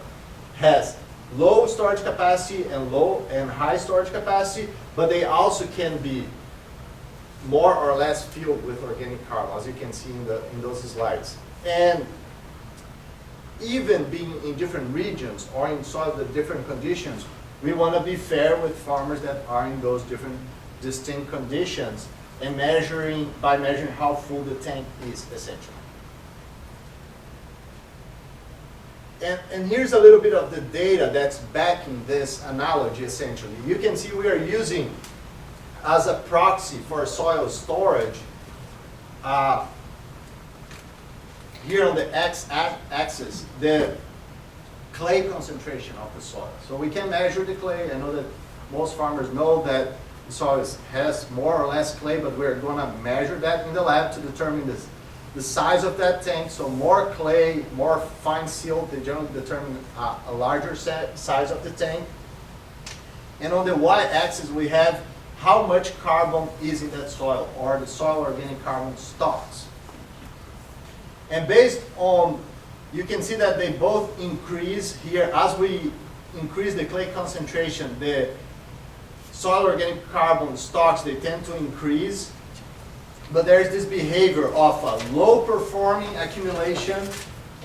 Speaker 7: has low storage capacity and low and high storage capacity, but they also can be more or less filled with organic carbon, as you can see in those slides. And even being in different regions or in soil with different conditions, we want to be fair with farmers that are in those different distinct conditions and by measuring how full the tank is, essentially. And here's a little bit of the data that's backing this analogy, essentially. You can see we are using as a proxy for soil storage here on the x-axis, the clay concentration of the soil. So we can measure the clay. I know that most farmers know that the soil has more or less clay, but we're going to measure that in the lab to determine the size of that tank. So more clay, more fine silt, they generally determine a larger size of the tank. And on the y-axis, we have how much carbon is in that soil, or the soil organic carbon stocks. And based on, you can see that they both increase here. As we increase the clay concentration, the soil organic carbon stocks, they tend to increase. But there is this behavior of a low-performing accumulation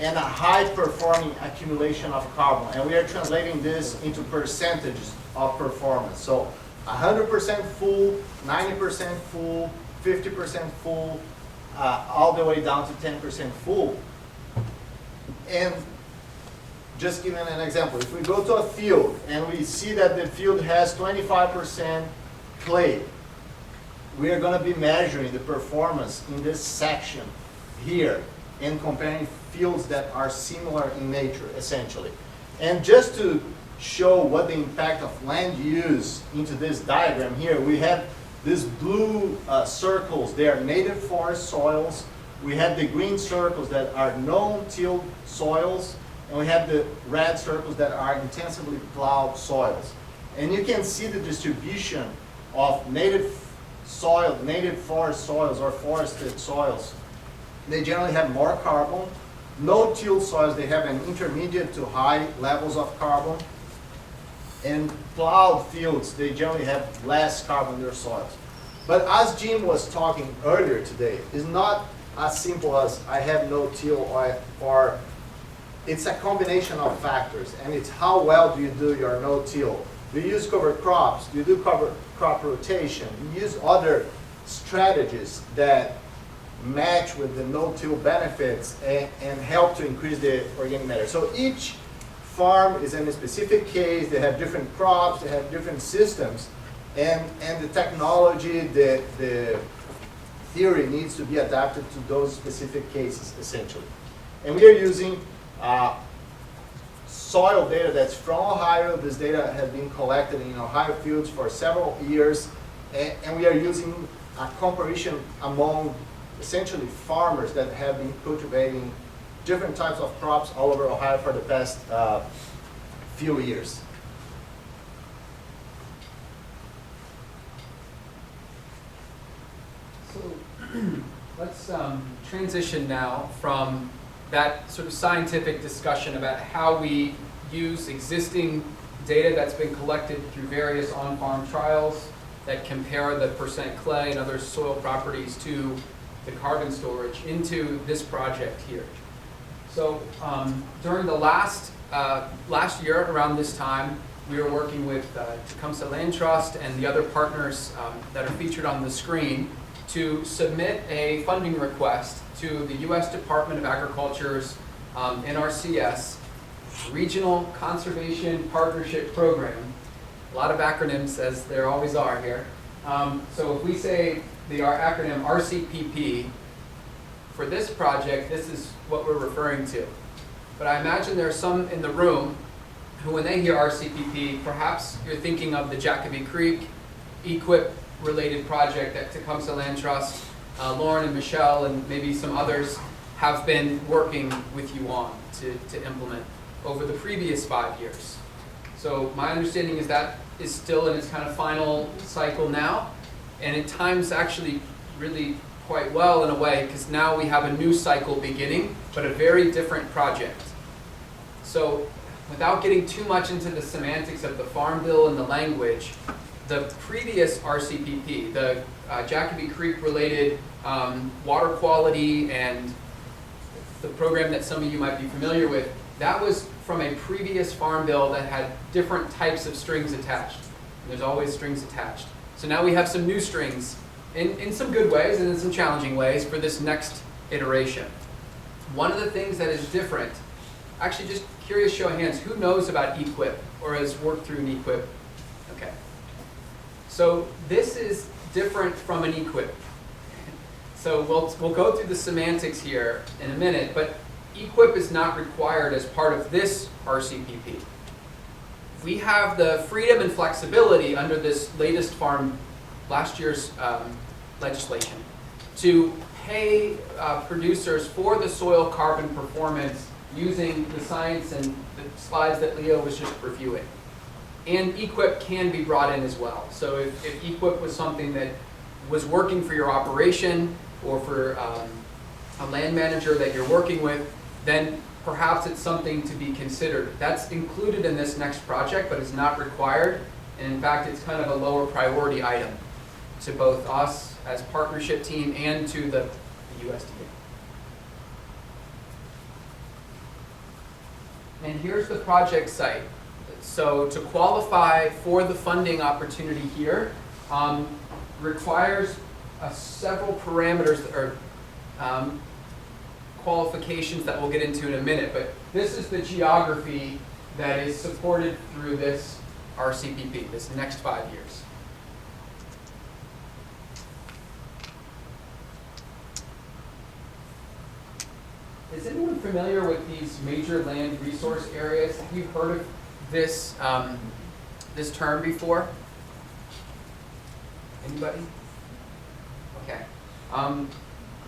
Speaker 7: and a high-performing accumulation of carbon. And we are translating this into percentages of performance. So 100% full, 90% full, 50% full, all the way down to 10% full. And just giving an example, if we go to a field and we see that the field has 25% clay, we are going to be measuring the performance in this section here and comparing fields that are similar in nature, essentially. And just to show what the impact of land use into this diagram here, we have these blue circles. They are native forest soils. We have the green circles that are no-tilled soils, and we have the red circles that are intensively plowed soils. And you can see the distribution of native forest soils or forested soils. They generally have more carbon. No-tilled soils, they have an intermediate to high levels of carbon. And plowed fields, they generally have less carbon in their soils. But as Jim was talking earlier today, it's not as simple as I have no-till or it's a combination of factors, and it's how well do you do your no-till. Do you use cover crops? Do you do cover crop rotation? Do you use other strategies that match with the no-till benefits and help to increase the organic matter? So each farm is in a specific case. They have different crops, they have different systems, and the technology, the theory needs to be adapted to those specific cases, essentially. And we are using soil data that's from Ohio. This data has been collected in Ohio fields for several years, and we are using a comparison among essentially farmers that have been cultivating different types of crops all over Ohio for the past few years.
Speaker 6: So let's transition now from that sort of scientific discussion about how we use existing data that's been collected through various on-farm trials that compare the percent clay and other soil properties to the carbon storage into this project here. So during the last year around this time, we were working with Tecumseh Land Trust and the other partners that are featured on the screen to submit a funding request to the U.S. Department of Agriculture's NRCS Regional Conservation Partnership Program. A lot of acronyms, as there always are here. So if we say the acronym RCPP, for this project, this is what we're referring to. But I imagine there are some in the room who, when they hear RCPP, perhaps you're thinking of the Jacoby Creek EQIP related project that Tecumseh Land Trust, Lauren and Michelle and maybe some others have been working with you on to implement over the previous 5 years. So my understanding is that is still in its kind of final cycle now, and it times actually really quite well in a way, because now we have a new cycle beginning, but a very different project. So without getting too much into the semantics of the Farm Bill and the language, the previous RCPP, the Jacoby Creek related water quality and the program that some of you might be familiar with, that was from a previous Farm Bill that had different types of strings attached. And there's always strings attached. So now we have some new strings in some good ways and in some challenging ways for this next iteration. One of the things that is different, actually just curious show of hands, who knows about EQIP or has worked through an EQIP? Okay. So this is different from an EQIP. So we'll go through the semantics here in a minute, but EQIP is not required as part of this RCPP. We have the freedom and flexibility under this latest last year's legislation to pay producers for the soil carbon performance using the science and the slides that Leo was just reviewing. And EQIP can be brought in as well. So if EQIP was something that was working for your operation or for a land manager that you're working with, then perhaps it's something to be considered. That's included in this next project, but it's not required. And in fact, it's kind of a lower priority item to both us as partnership team and to the USDA. And here's the project site. So to qualify for the funding opportunity here requires several parameters or qualifications that we'll get into in a minute. But this is the geography that is supported through this RCPP, this next 5 years. Is anyone familiar with these major land resource areas? Have you heard of this, this term before? Anybody? Okay.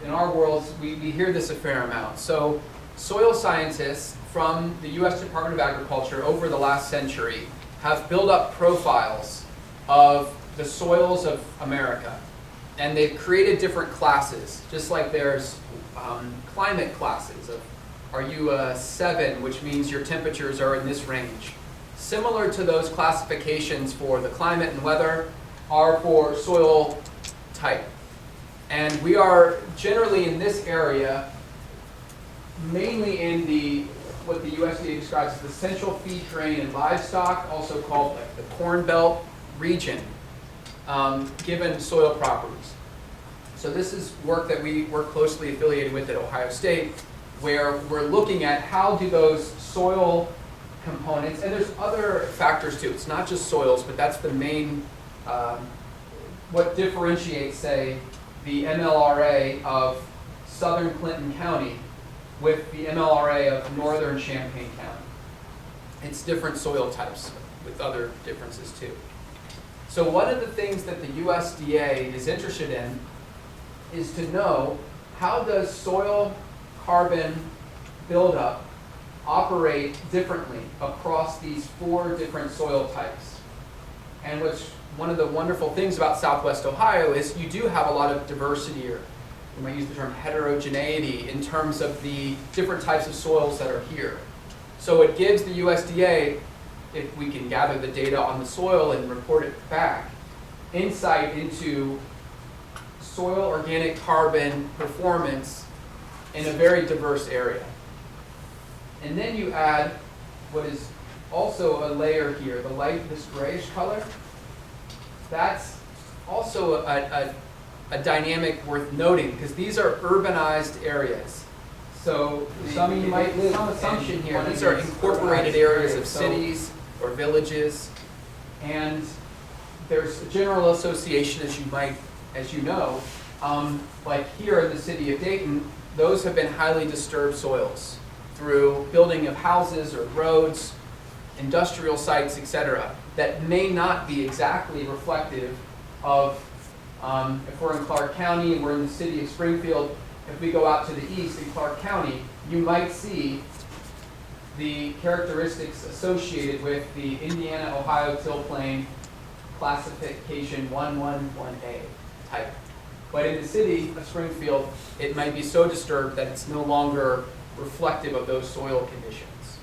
Speaker 6: In our worlds, we hear this a fair amount. So soil scientists from the U.S. Department of Agriculture over the last century have built up profiles of the soils of America. And they've created different classes, just like there's climate classes of, are you a 7, which means your temperatures are in this range. Similar to those classifications for the climate and weather are for soil type. And we are generally in this area, mainly in what the USDA describes as the central feed grain and livestock, also called like the Corn Belt region, given soil properties. So this is work that we work closely affiliated with at Ohio State, where we're looking at how do those soil components, and there's other factors too, it's not just soils, but that's the main, what differentiates, say, the MLRA of southern Clinton County with the MLRA of northern Champaign County. It's different soil types with other differences too. So one of the things that the USDA is interested in is to know, how does soil carbon buildup operate differently across these 4 different soil types? And one of the wonderful things about Southwest Ohio is you do have a lot of diversity, or you might use the term heterogeneity, in terms of the different types of soils that are here. So it gives the USDA, if we can gather the data on the soil and report it back, insight into soil organic carbon performance in a very diverse area. And then you add what is also a layer here, this grayish color. That's also a dynamic worth noting, because these are urbanized areas. So some of you might live, some assumption here, these are incorporated areas of cities or villages, and there's a general association, as you know, like here in the city of Dayton, those have been highly disturbed soils through building of houses or roads, industrial sites, etc., that may not be exactly reflective of, if we're in Clark County and we're in the city of Springfield, if we go out to the east in Clark County, you might see the characteristics associated with the Indiana-Ohio till plain classification 111A type. But in the city of Springfield, it might be so disturbed that it's no longer reflective of those soil conditions.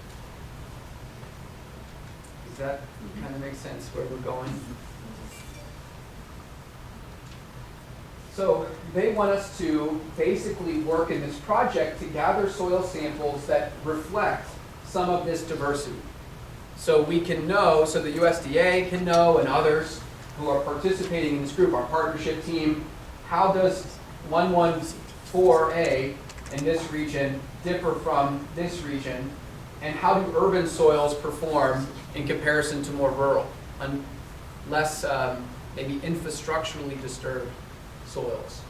Speaker 6: Does that kind of make sense where we're going? So they want us to basically work in this project to gather soil samples that reflect some of this diversity. So we can know, so the USDA can know, and others who are participating in this group, our partnership team, how does 114A in this region differ from this region, and how do urban soils perform in comparison to more rural, less maybe infrastructurally disturbed soils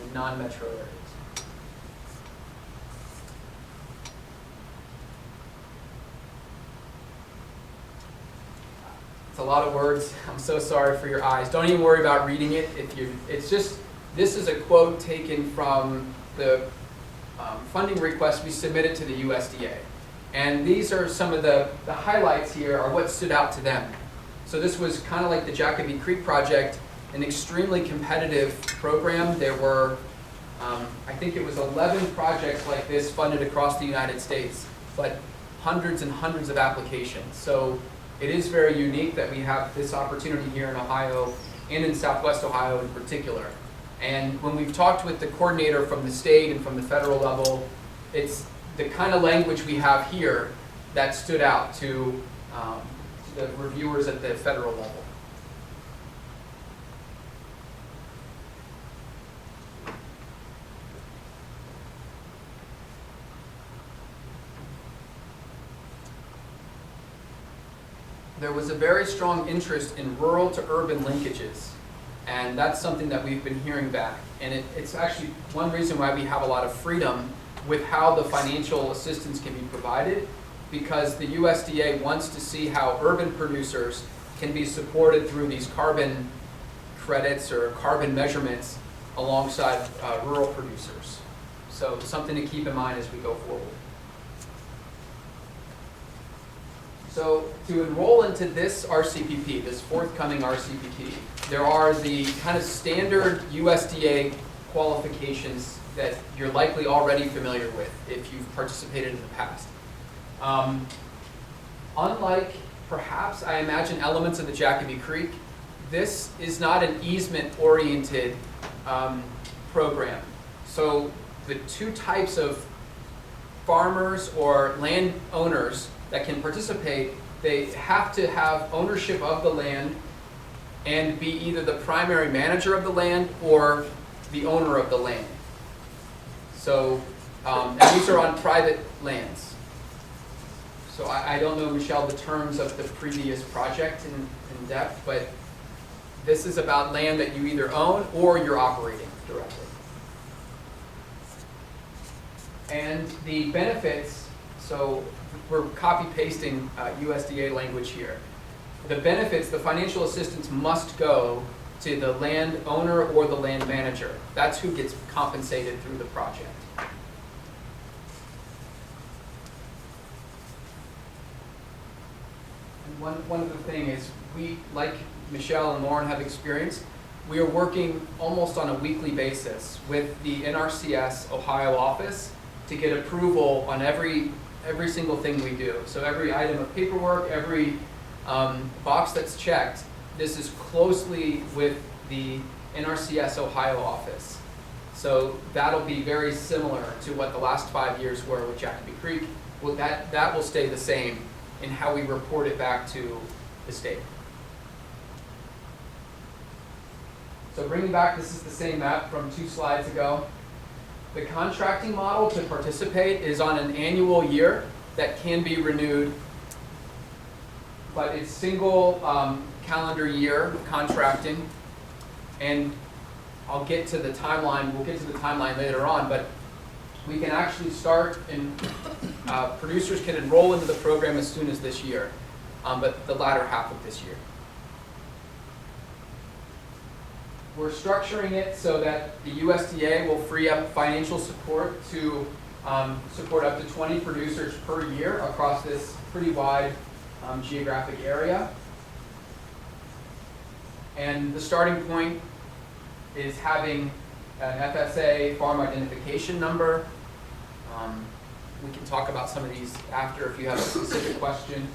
Speaker 6: in non-metro areas. It's a lot of words. I'm so sorry for your eyes. Don't even worry about reading it. It's just, this is a quote taken from the funding request we submitted to the USDA. And these are some of the highlights here are what stood out to them. So this was kind of like the Jacoby Creek project, an extremely competitive program. There were, I think it was 11 projects like this funded across the United States, but hundreds and hundreds of applications. So it is very unique that we have this opportunity here in Ohio and in Southwest Ohio in particular. And when we've talked with the coordinator from the state and from the federal level, it's the kind of language we have here that stood out to the reviewers at the federal level. There was a very strong interest in rural to urban linkages, and that's something that we've been hearing back. And it's actually one reason why we have a lot of freedom with how the financial assistance can be provided, because the USDA wants to see how urban producers can be supported through these carbon credits or carbon measurements alongside rural producers. So something to keep in mind as we go forward. So to enroll into this RCPP, this forthcoming RCPP, there are the kind of standard USDA qualifications that you're likely already familiar with if you've participated in the past. Unlike perhaps, I imagine, elements of the Jacoby Creek, this is not an easement-oriented program. So the two types of farmers or landowners that can participate, they have to have ownership of the land and be either the primary manager of the land or the owner of the land. So, and these are on private lands. So I don't know, Michelle, the terms of the previous project in depth, but this is about land that you either own or you're operating directly. And the benefits, so we're copy-pasting USDA language here. The benefits, the financial assistance must go to the landowner or the land manager. That's who gets compensated through the project. And one other thing is, we, like Michelle and Lauren have experienced, we are working almost on a weekly basis with the NRCS Ohio office to get approval on every single thing we do. So every item of paperwork, every box that's checked, this is closely with the NRCS Ohio office. So that'll be very similar to what the last 5 years were with Jacoby Creek. Well, that will stay the same in how we report it back to the state. So bringing back, this is the same map from 2 slides ago. The contracting model to participate is on an annual year that can be renewed, but it's single calendar year contracting. And I'll get to the timeline, we'll get to the timeline later on, but we can actually start and producers can enroll into the program as soon as this year, but the latter half of this year. We're structuring it so that the USDA will free up financial support to support up to 20 producers per year across this pretty wide geographic area. And the starting point is having an FSA farm identification number. We can talk about some of these after if you have a specific question.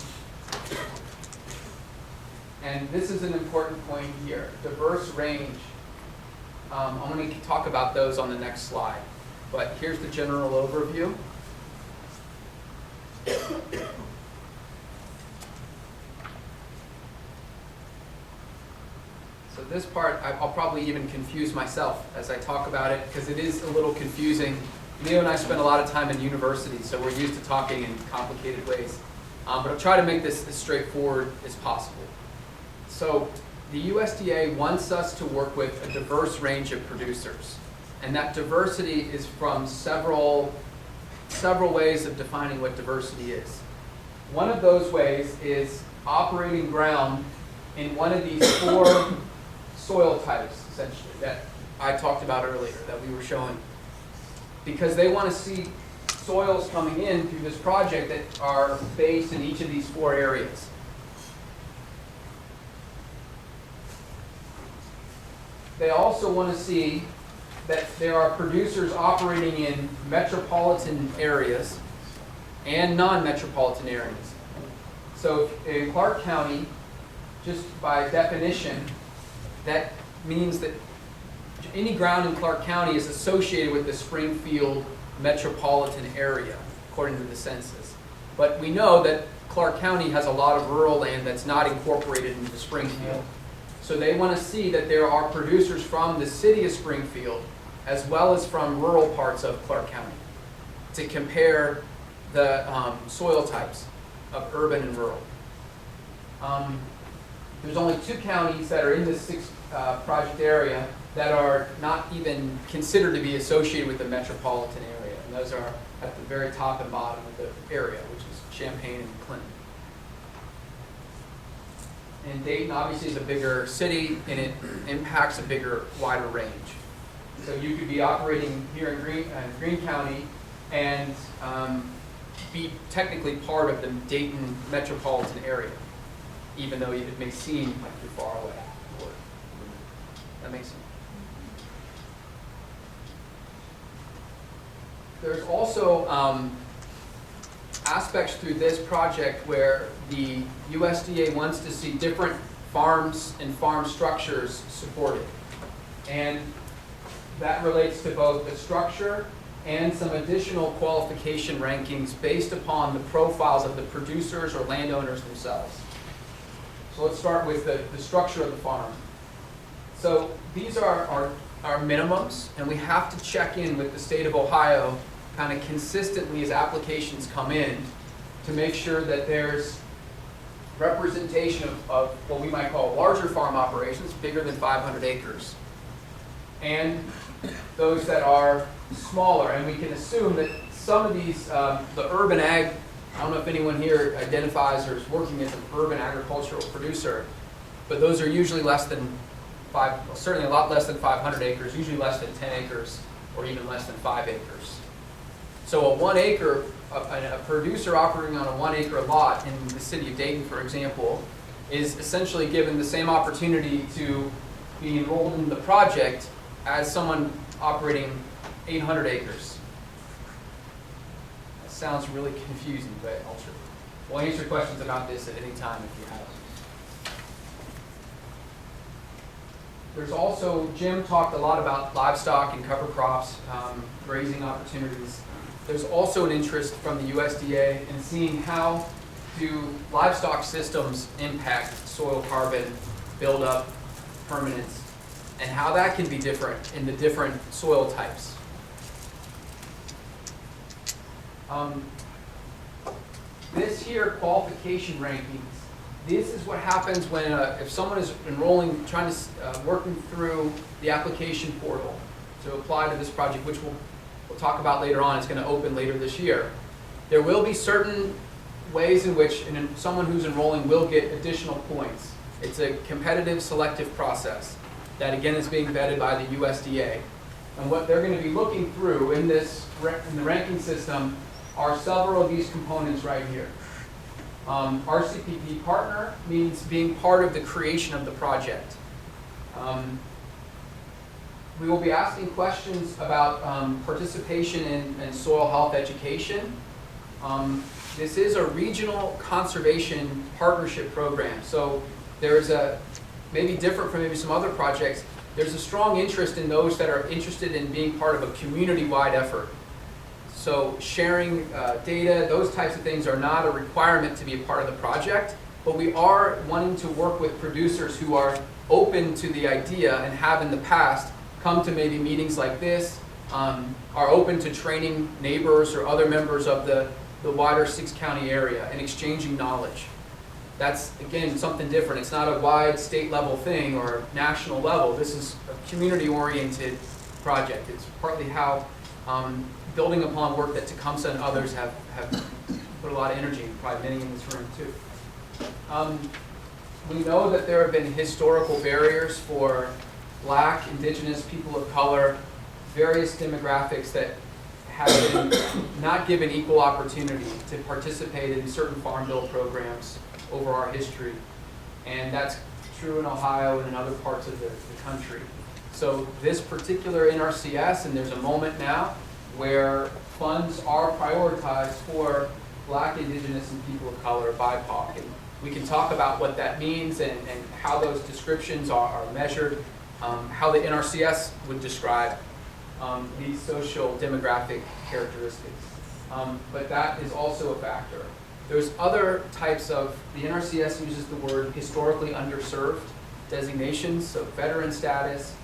Speaker 6: And this is an important point here, diverse range. I'm going to talk about those on the next slide. But here's the general overview. So this part, I'll probably even confuse myself as I talk about it because it is a little confusing. Leo and I spend a lot of time in university, so we're used to talking in complicated ways. But I'll try to make this as straightforward as possible. So the USDA wants us to work with a diverse range of producers. And that diversity is from several ways of defining what diversity is. One of those ways is operating ground in one of these 4 soil types, essentially, that I talked about earlier, that we were showing. Because they want to see soils coming in through this project that are based in each of these 4 areas. They also want to see that there are producers operating in metropolitan areas and non-metropolitan areas. So in Clark County, just by definition, that means that any ground in Clark County is associated with the Springfield metropolitan area, according to the census. But we know that Clark County has a lot of rural land that's not incorporated into Springfield. So they want to see that there are producers from the city of Springfield as well as from rural parts of Clark County to compare the soil types of urban and rural. There's only 2 counties that are in this 6 project area that are not even considered to be associated with the metropolitan area. And those are at the very top and bottom of the area, which is Champaign and Clinton. And Dayton obviously is a bigger city and it impacts a bigger, wider range. So you could be operating here in Greene County and be technically part of the Dayton metropolitan area, even though it may seem like you're far away. That makes sense. There's also aspects through this project where the USDA wants to see different farms and farm structures supported. And that relates to both the structure and some additional qualification rankings based upon the profiles of the producers or landowners themselves. So let's start with the structure of the farm. So these are our minimums, and we have to check in with the state of Ohio kind of consistently as applications come in to make sure that there's representation of what we might call larger farm operations, bigger than 500 acres, and those that are smaller. And we can assume that some of these, the urban ag, I don't know if anyone here identifies or is working as an urban agricultural producer, but those are usually less than certainly a lot less than 500 acres, usually less than 10 acres, or even less than 5 acres. So a 1 acre, a producer operating on a 1 acre lot in the city of Dayton, for example, is essentially given the same opportunity to be enrolled in the project as someone operating 800 acres. That sounds really confusing, but we'll answer questions about this at any time if you have. There's also, Jim talked a lot about livestock and cover crops, grazing opportunities. There's also an interest from the USDA in seeing how do livestock systems impact soil carbon buildup, permanence, and how that can be different in the different soil types. This here, qualification rankings. This is what happens when, if someone is enrolling, trying to, working through the application portal to apply to this project, which we'll talk about later on. It's going to open later this year. There will be certain ways in which someone who's enrolling will get additional points. It's a competitive selective process that again is being vetted by the USDA. And what they're going to be looking through in this, in the ranking system, are several of these components right here. RCPP partner means being part of the creation of the project. We will be asking questions about participation in soil health education. This is a regional conservation partnership program. So there's a, maybe different from maybe some other projects, there's a strong interest in those that are interested in being part of a community-wide effort. So sharing data, those types of things are not a requirement to be a part of the project, but we are wanting to work with producers who are open to the idea and have in the past come to maybe meetings like this, are open to training neighbors or other members of the wider 6-county area and exchanging knowledge. That's, again, something different. It's not a wide state level thing or national level. This is a community-oriented project. It's partly how building upon work that Tecumseh and others have put a lot of energy in, probably many in this room too. We know that there have been historical barriers for Black, Indigenous, people of color, various demographics that have been not given equal opportunity to participate in certain farm bill programs over our history. And that's true in Ohio and in other parts of the country. So this particular NRCS, and there's a moment now where funds are prioritized for Black, Indigenous, and people of color, BIPOC. And we can talk about what that means and how those descriptions are measured, how the NRCS would describe these social demographic characteristics. But that is also a factor. There's other types of, the NRCS uses the word historically underserved designations, so veteran status,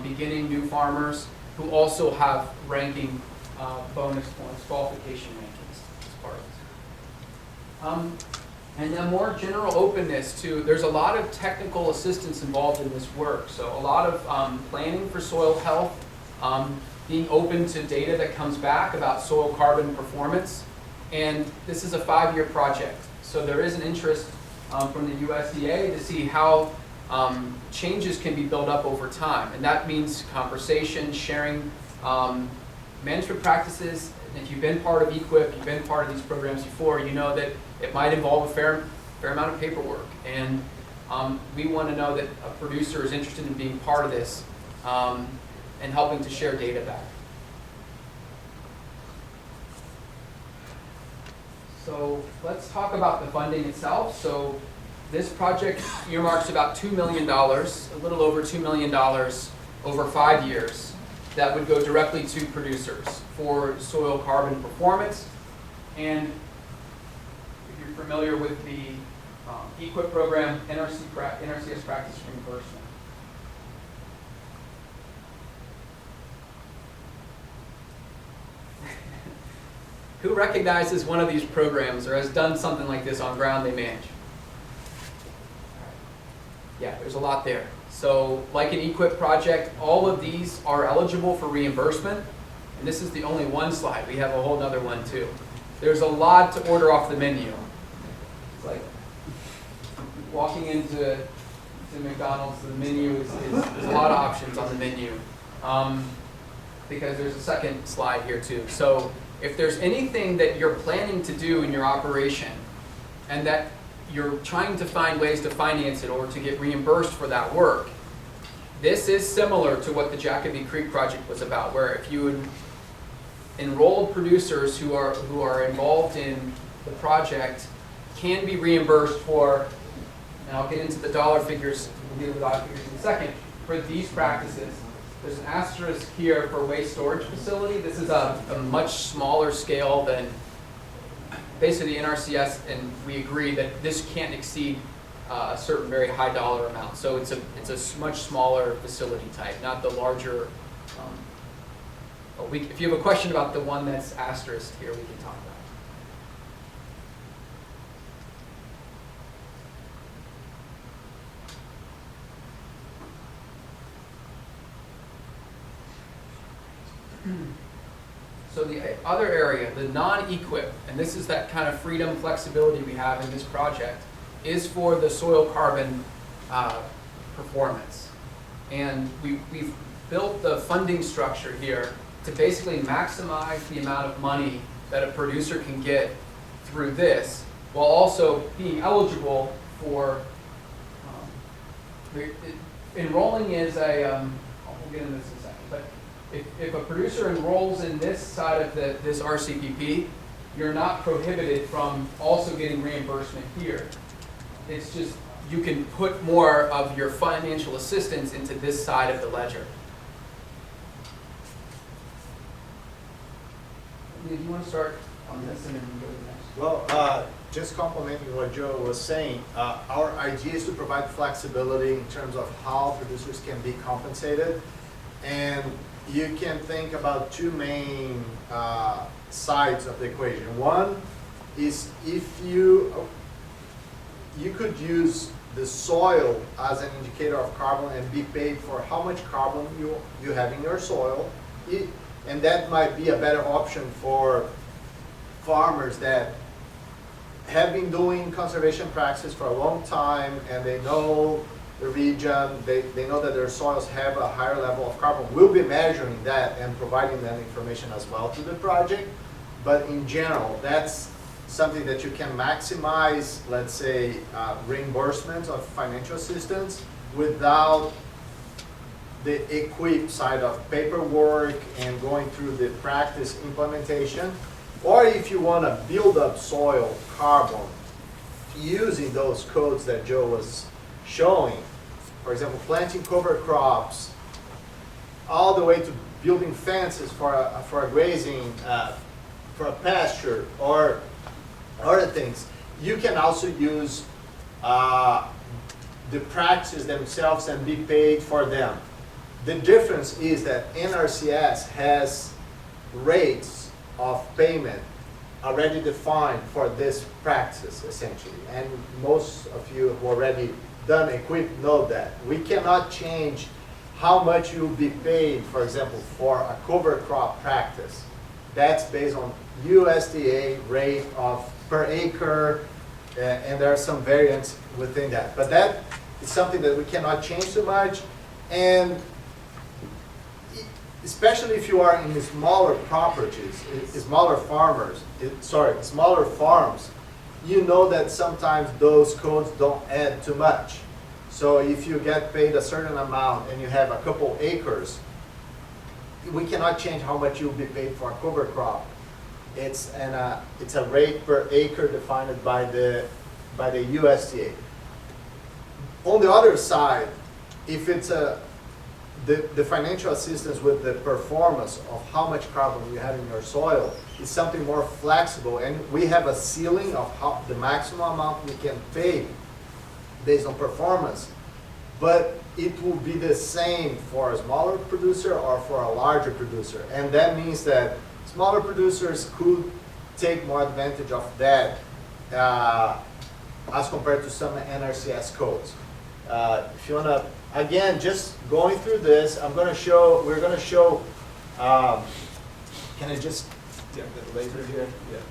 Speaker 6: beginning new farmers, who also have ranking bonus points, qualification rankings as part of it. And then more general openness to, there's a lot of technical assistance involved in this work. So a lot of planning for soil health, being open to data that comes back about soil carbon performance. And this is a 5-year project. So there is an interest from the USDA to see how changes can be built up over time. And that means conversation, sharing management practices. If you've been part of EQIP, you've been part of these programs before, you know that it might involve a fair amount of paperwork. And we want to know that a producer is interested in being part of this and helping to share data back. So let's talk about the funding itself. So this project earmarks about $2 million, a little over $2 million over 5 years that would go directly to producers for soil carbon performance. And if you're familiar with the EQIP program, NRCS practice reimbursement. Who recognizes one of these programs or has done something like this on ground they manage? Yeah, there's a lot there. So like an EQIP project, all of these are eligible for reimbursement. And this is the only one slide. We have a whole other one too. There's a lot to order off the menu. It's like walking into McDonald's, the menu there's a lot of options on the menu. Because there's a second slide here too. So if there's anything that you're planning to do in your operation and that you're trying to find ways to finance it or to get reimbursed for that work, this is similar to what the Jacoby Creek project was about, where if you would enrolled producers who are involved in the project can be reimbursed for, and I'll get into the dollar figures, we'll deal with dollar figures in a second, for these practices. There's an asterisk here for waste storage facility. This is a much smaller scale than basically the NRCS, and we agree that this can't exceed a certain very high dollar amount. So it's a much smaller facility type, not the larger. If you have a question about the one that's asterisk here, we can talk about it. So the other area, the non-equip, and this is that kind of freedom, flexibility we have in this project, is for the soil carbon performance. And we've built the funding structure here to basically maximize the amount of money that a producer can get through this, while also being eligible for, enrolling is a, we'll get into this in a second, but if a producer enrolls in this side of this RCPP, you're not prohibited from also getting reimbursement here. It's just, you can put more of your financial assistance into this side of the ledger. Do you want to start on this and then go to the next?
Speaker 7: Well, just complementing what Joe was saying, our idea is to provide flexibility in terms of how producers can be compensated. And you can think about two main sides of the equation. One is if you could use the soil as an indicator of carbon and be paid for how much carbon you have in your soil. And that might be a better option for farmers that have been doing conservation practices for a long time, and they know the region, they know that their soils have a higher level of carbon. We'll be measuring that and providing that information as well to the project. But in general, that's something that you can maximize, let's say, reimbursements of financial assistance without the equip side of paperwork and going through the practice implementation. Or if you want to build up soil carbon using those codes that Joe was showing, for example, planting cover crops, all the way to building fences for a grazing, for a pasture, or other things, you can also use the practices themselves and be paid for them. The difference is that NRCS has rates of payment already defined for this practice, essentially. And most of you who already done equip know that. We cannot change how much you'll be paid, for example, for a cover crop practice. That's based on USDA rate of per acre, and there are some variants within that. But that is something that we cannot change too much. And especially if you are in the smaller properties, smaller farms, you know that sometimes those codes don't add too much. So if you get paid a certain amount and you have a couple acres, we cannot change how much you'll be paid for a cover crop. It's a rate per acre defined by the USDA. On the other side, if it's the financial assistance with the performance of how much carbon you have in your soil is something more flexible, and we have a ceiling of how the maximum amount we can pay based on performance, but it will be the same for a smaller producer or for a larger producer. And that means that smaller producers could take more advantage of that as compared to some NRCS codes. If you want to, again, just going through this, we're going to show, can I just get the laser here? Yeah.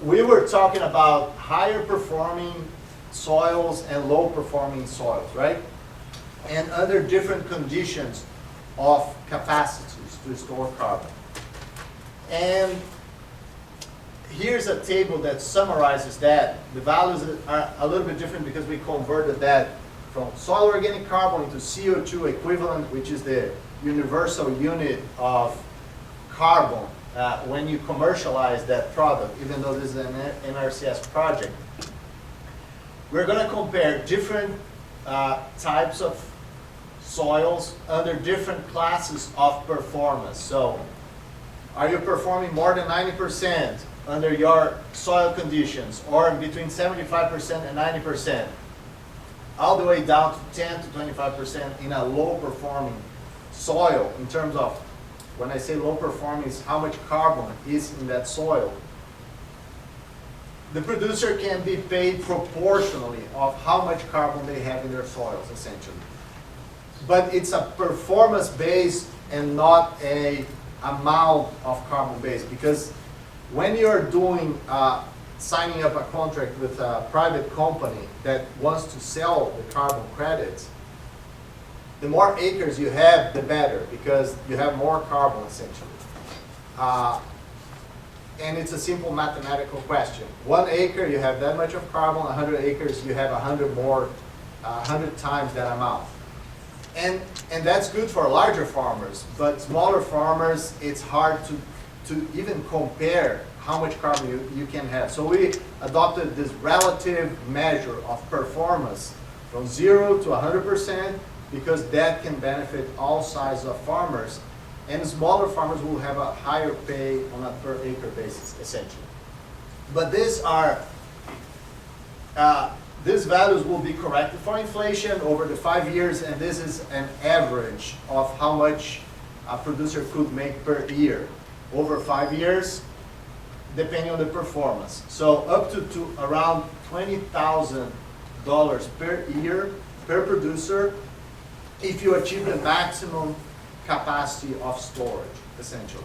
Speaker 7: We were talking about higher performing soils and low performing soils, right? And under different conditions of capacities to store carbon. And here's a table that summarizes that. The values are a little bit different because we converted that from soil organic carbon into CO2 equivalent, which is the universal unit of carbon when you commercialize that product, even though this is an NRCS project. We're going to compare different types of soils under different classes of performance. So, are you performing more than 90% under your soil conditions, or between 75% and 90%, all the way down to 10 to 25% in a low performing soil? In terms of, when I say low performing, is how much carbon is in that soil. The producer can be paid proportionally of how much carbon they have in their soils, essentially. But it's a performance based and not a amount of carbon based, because when you're doing signing up a contract with a private company that wants to sell the carbon credits, the more acres you have, the better, because you have more carbon, essentially. And it's a simple mathematical question. 1 acre, you have that much of carbon. 100 acres, you have 100 times that amount. And that's good for larger farmers, but smaller farmers, it's hard to even compare how much carbon you can have. So we adopted this relative measure of performance from 0 to 100%, because that can benefit all sizes of farmers. And smaller farmers will have a higher pay on a per acre basis, essentially. But these values will be corrected for inflation over the 5 years, and this is an average of how much a producer could make per year over 5 years, depending on the performance. So up to around $20,000 per year per producer if you achieve the maximum capacity of storage, essentially.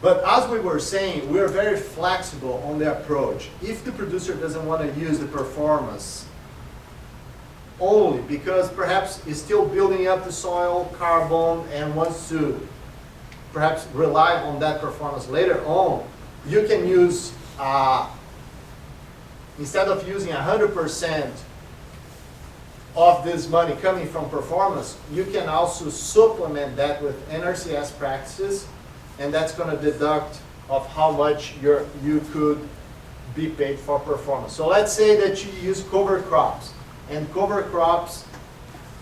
Speaker 7: But as we were saying, we are very flexible on the approach. If the producer doesn't want to use the performance only because perhaps he's still building up the soil carbon and wants to perhaps rely on that performance later on, you can use, instead of using 100% of this money coming from performance, you can also supplement that with NRCS practices, and that's going to deduct of how much you could be paid for performance. So let's say that you use cover crops, and cover crops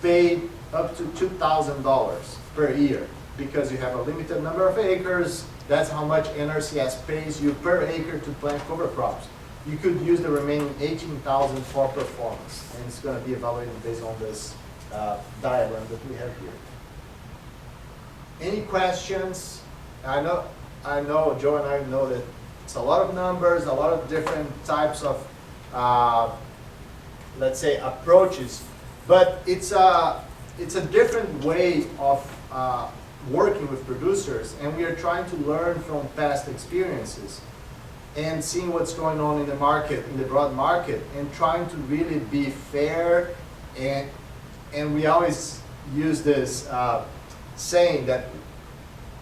Speaker 7: pay up to $2,000 per year because you have a limited number of acres. That's how much NRCS pays you per acre to plant cover crops. You could use the remaining $18,000 for performance, and it's going to be evaluated based on this diagram that we have here. Any questions? I know, Joe and I know that it's a lot of numbers, a lot of different types of, let's say, approaches, but it's a different way of working with producers, and we are trying to learn from past experiences and seeing what's going on in the market, in the broad market, and trying to really be fair. And we always use this saying that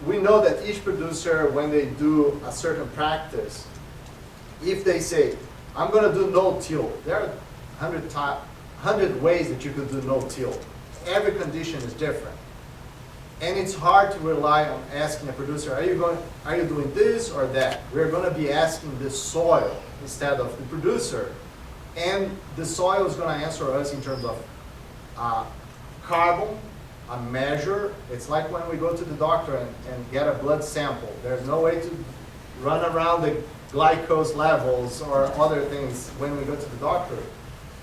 Speaker 7: we know that each producer, when they do a certain practice, if they say, I'm going to do no-till, there are 100 ways that you could do no-till. Every condition is different. And it's hard to rely on asking a producer, are you doing this or that? We're going to be asking the soil instead of the producer. And the soil is going to answer us in terms of carbon, a measure. It's like when we go to the doctor and get a blood sample. There's no way to run around the glucose levels or other things when we go to the doctor.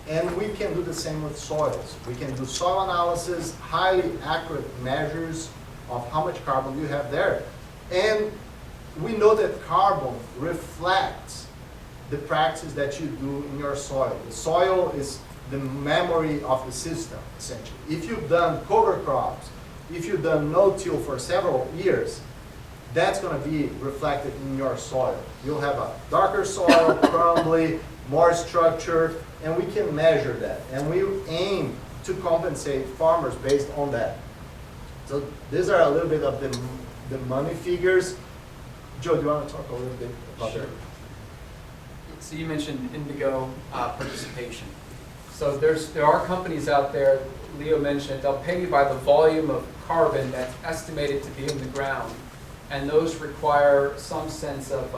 Speaker 7: And we can do the same with soils. We can do soil analysis, highly accurate measures of how much carbon you have there. And we know that carbon reflects the practices that you do in your soil. The soil is the memory of the system, essentially. If you've done cover crops, if you've done no-till for several years, that's going to be reflected in your soil. You'll have a darker soil, crumbly, more structure, and we can measure that. And we aim to compensate farmers based on that. So these are a little bit of the money figures. Joe, do you want to talk a little bit about that?
Speaker 6: So you mentioned indigo participation. So there are companies out there, Leo mentioned, they'll pay you by the volume of carbon that's estimated to be in the ground. And those require some sense of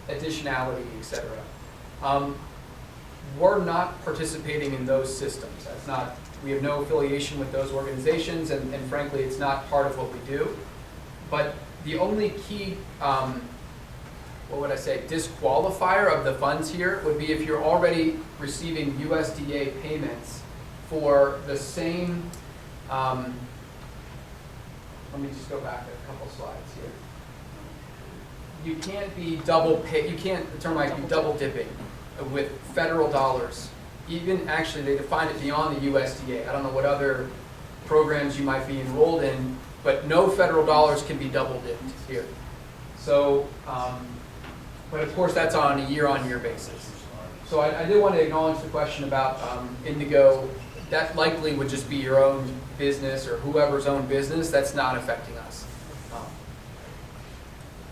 Speaker 6: additionality, etc. We're not participating in those systems. That's not We have no affiliation with those organizations, and frankly, it's not part of what we do. But the only key, what would I say, disqualifier of the funds here would be if you're already receiving USDA payments for the same, let me just go back a couple slides here. You can't be double pay, you can't, the term might be double dipping with federal dollars. Even actually, they define it beyond the USDA. I don't know what other programs you might be enrolled in, but no federal dollars can be double dipped here. So, but of course that's on a year-on-year basis. So I did want to acknowledge the question about Indigo. That likely would just be your own business or whoever's own business. That's not affecting us.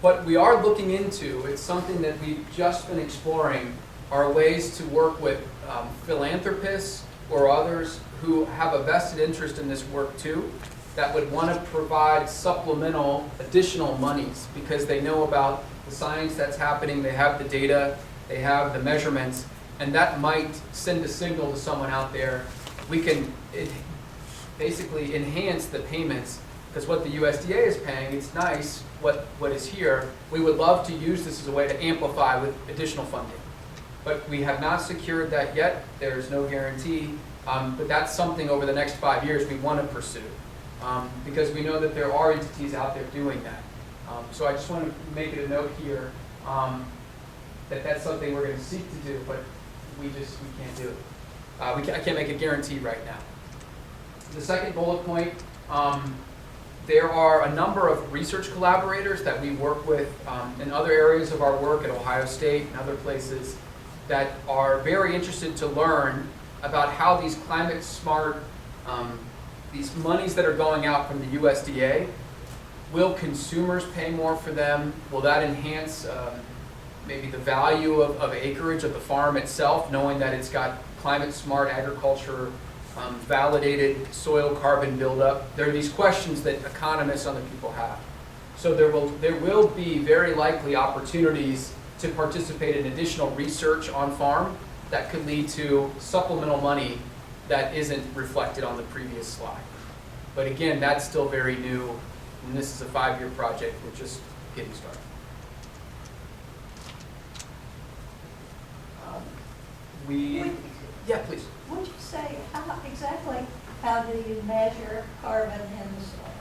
Speaker 6: What we are looking into, it's something that we've just been exploring, are ways to work with philanthropists or others who have a vested interest in this work too, that would want to provide supplemental additional monies because they know about the science that's happening, they have the data, they have the measurements, and that might send a signal to someone out there. We can basically enhance the payments, because what the USDA is paying, it's nice, what is here. We would love to use this as a way to amplify with additional funding. But we have not secured that yet. There's no guarantee. But that's something over the next 5 years we want to pursue. Because we know that there are entities out there doing that. So I just want to make it a note here that that's something we're going to seek to do, but we can't do it. I can't make a guarantee right now. The second bullet point, there are a number of research collaborators that we work with in other areas of our work at Ohio State and other places that are very interested to learn about how these climate smart, these monies that are going out from the USDA, will consumers pay more for them? Will that enhance maybe the value of acreage of the farm itself, knowing that it's got climate smart agriculture, validated soil carbon buildup? There are these questions that economists and other people have. So there will be very likely opportunities to participate in additional research on farm that could lead to supplemental money that isn't reflected on the previous slide. But again, that's still very new, and this is a 5-year project. We're just getting started. Yeah, please.
Speaker 8: Would you say how do you measure carbon in the soil?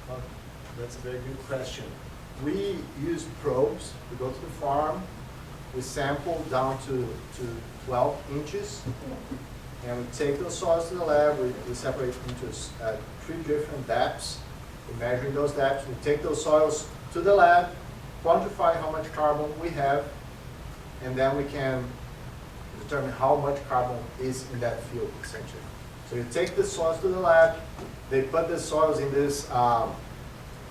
Speaker 7: Well, that's a very good question. We use probes. We go to the farm, we sample down to 12 inches, and we take those soils to the lab. We separate into 3 different depths. We're measuring those depths. We take those soils to the lab, quantify how much carbon we have, and then we can determine how much carbon is in that field, essentially. So you take the soils to the lab, they put the soils in this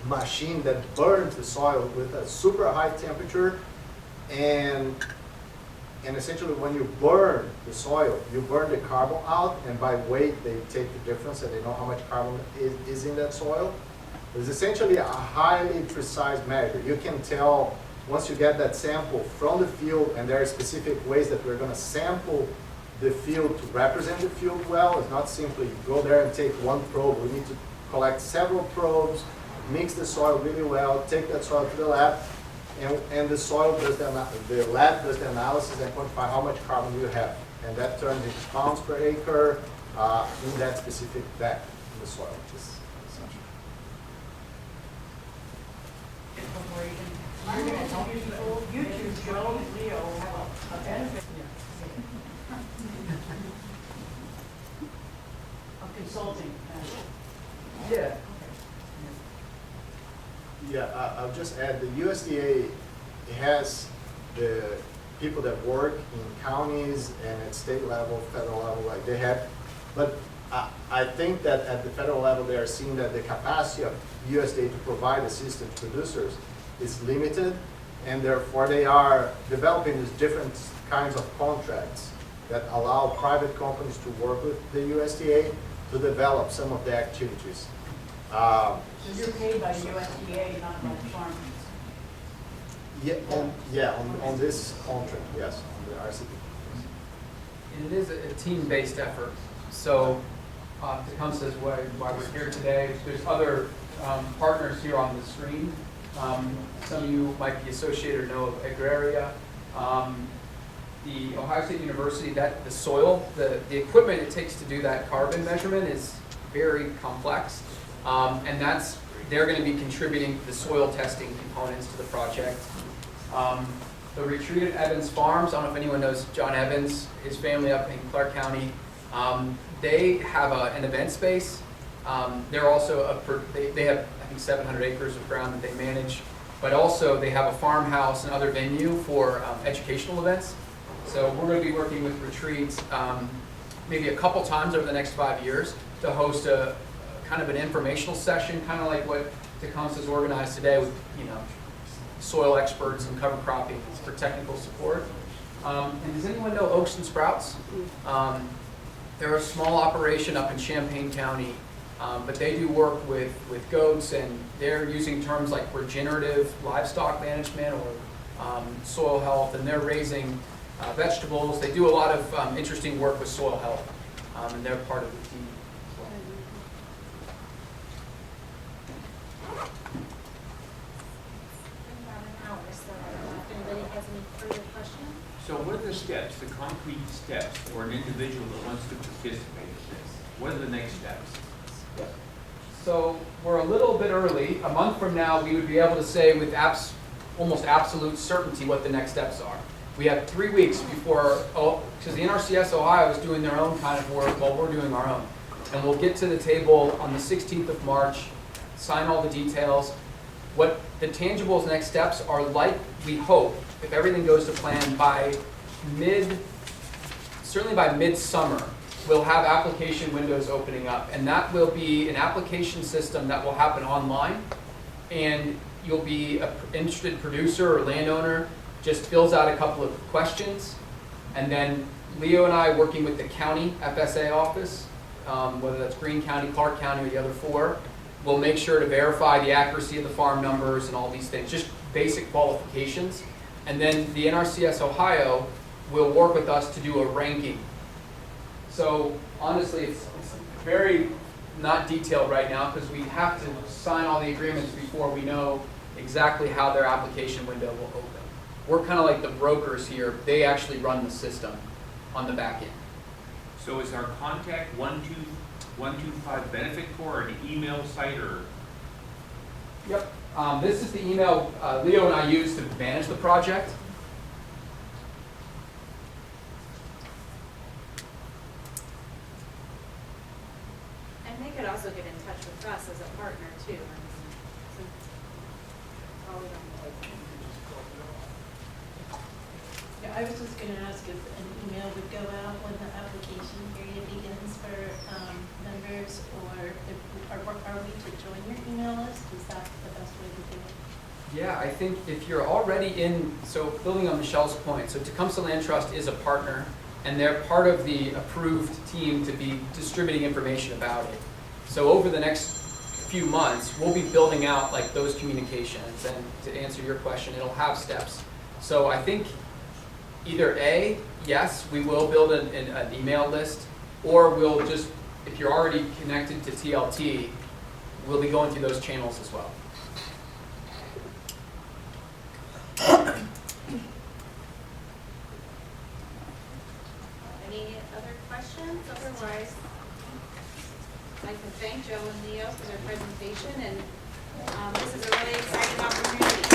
Speaker 7: machine that burns the soil with a super high temperature, and essentially when you burn the soil, you burn the carbon out, and by weight they take the difference and they know how much carbon is in that soil. It's essentially a highly precise measure. You can tell once you get that sample from the field, and there are specific ways that we're going to sample the field to represent the field well. It's not simply go there and take one probe. We need to collect several probes, mix the soil really well, take that soil to the lab, and the lab does the analysis and quantify how much carbon you have. And that turns into pounds per acre in that specific depth in the soil.
Speaker 5: You're going to help people, YouTube, Joe, and Leo have a benefit of consulting.
Speaker 6: Yeah.
Speaker 7: Yeah, I'll just add, the USDA has the people that work in counties and at state level, federal level, like they have, but I think that at the federal level they are seeing that the capacity of USDA to provide assistance to producers is limited, and therefore they are developing these different kinds of contracts that allow private companies to work with the USDA to develop some of the activities.
Speaker 5: So you're paid by the USDA, not by the farmers.
Speaker 7: On this contract, yes, on the RCP.
Speaker 6: And it is a team-based effort. So Tecumseh is why we're here today. There's other partners here on the screen. Some of you might be associated or know of Agraria. The Ohio State University, that the soil, the equipment it takes to do that carbon measurement is very complex. And they're going to be contributing the soil testing components to the project. The retreat at Evans Farms, I don't know if anyone knows John Evans, his family up in Clark County. They have an event space. They're also, they have, I think, 700 acres of ground that they manage, but also they have a farmhouse and other venue for educational events. So we're going to be working with retreats maybe a couple times over the next 5 years to host a kind of an informational session, kind of like what Tecumseh's organized today with, soil experts and cover cropping for technical support. And does anyone know Oaks and Sprouts? They're a small operation up in Champaign County, but they do work with goats, and they're using terms like regenerative livestock management or soil health, and they're raising vegetables. They do a lot of interesting work with soil health, and they're part of the team.
Speaker 9: So what are the steps, the concrete steps for an individual that wants to participate in this? What are the next steps?
Speaker 6: So we're a little bit early. A month from now, we would be able to say with almost absolute certainty what the next steps are. We have 3 weeks before, because the NRCS Ohio is doing their own kind of work while we're doing our own. And we'll get to the table on the 16th of March, sign all the details. What the tangible next steps are like, we hope, if everything goes to plan, certainly by midsummer, we'll have application windows opening up. And that will be an application system that will happen online. And you'll be an interested producer or landowner, just fills out a couple of questions. And then Leo and I, working with the county FSA office, whether that's Greene County, Clark County, or the other 4, will make sure to verify the accuracy of the farm numbers and all these things, just basic qualifications. And then the NRCS Ohio will work with us to do a ranking. So honestly, it's very not detailed right now because we have to sign all the agreements before we know exactly how their application window will open. We're kind of like the brokers here. They actually run the system on the back end.
Speaker 9: So is our contact One.Two.Five Benefit Corps an email site or?
Speaker 6: Yep. This is the email Leo and I use to manage the project.
Speaker 10: And they could also get in touch with us as a partner too.
Speaker 11: Yeah, I was just going to ask if an email would go out when the application period begins for members, or are we to join your email list? Is that the best way to do it?
Speaker 6: Yeah, I think if you're already in, so building on Michelle's point, so Tecumseh Land Trust is a partner, and they're part of the approved team to be distributing information about it. So over the next few months, we'll be building out like those communications, and to answer your question, it'll have steps. So I think either A, yes, we will build an email list, or we'll just, if you're already connected to TLT, we'll be going through those channels as well.
Speaker 10: Any other questions? Otherwise, I'd like to thank Joe and Leo for their presentation, and this is a really exciting opportunity.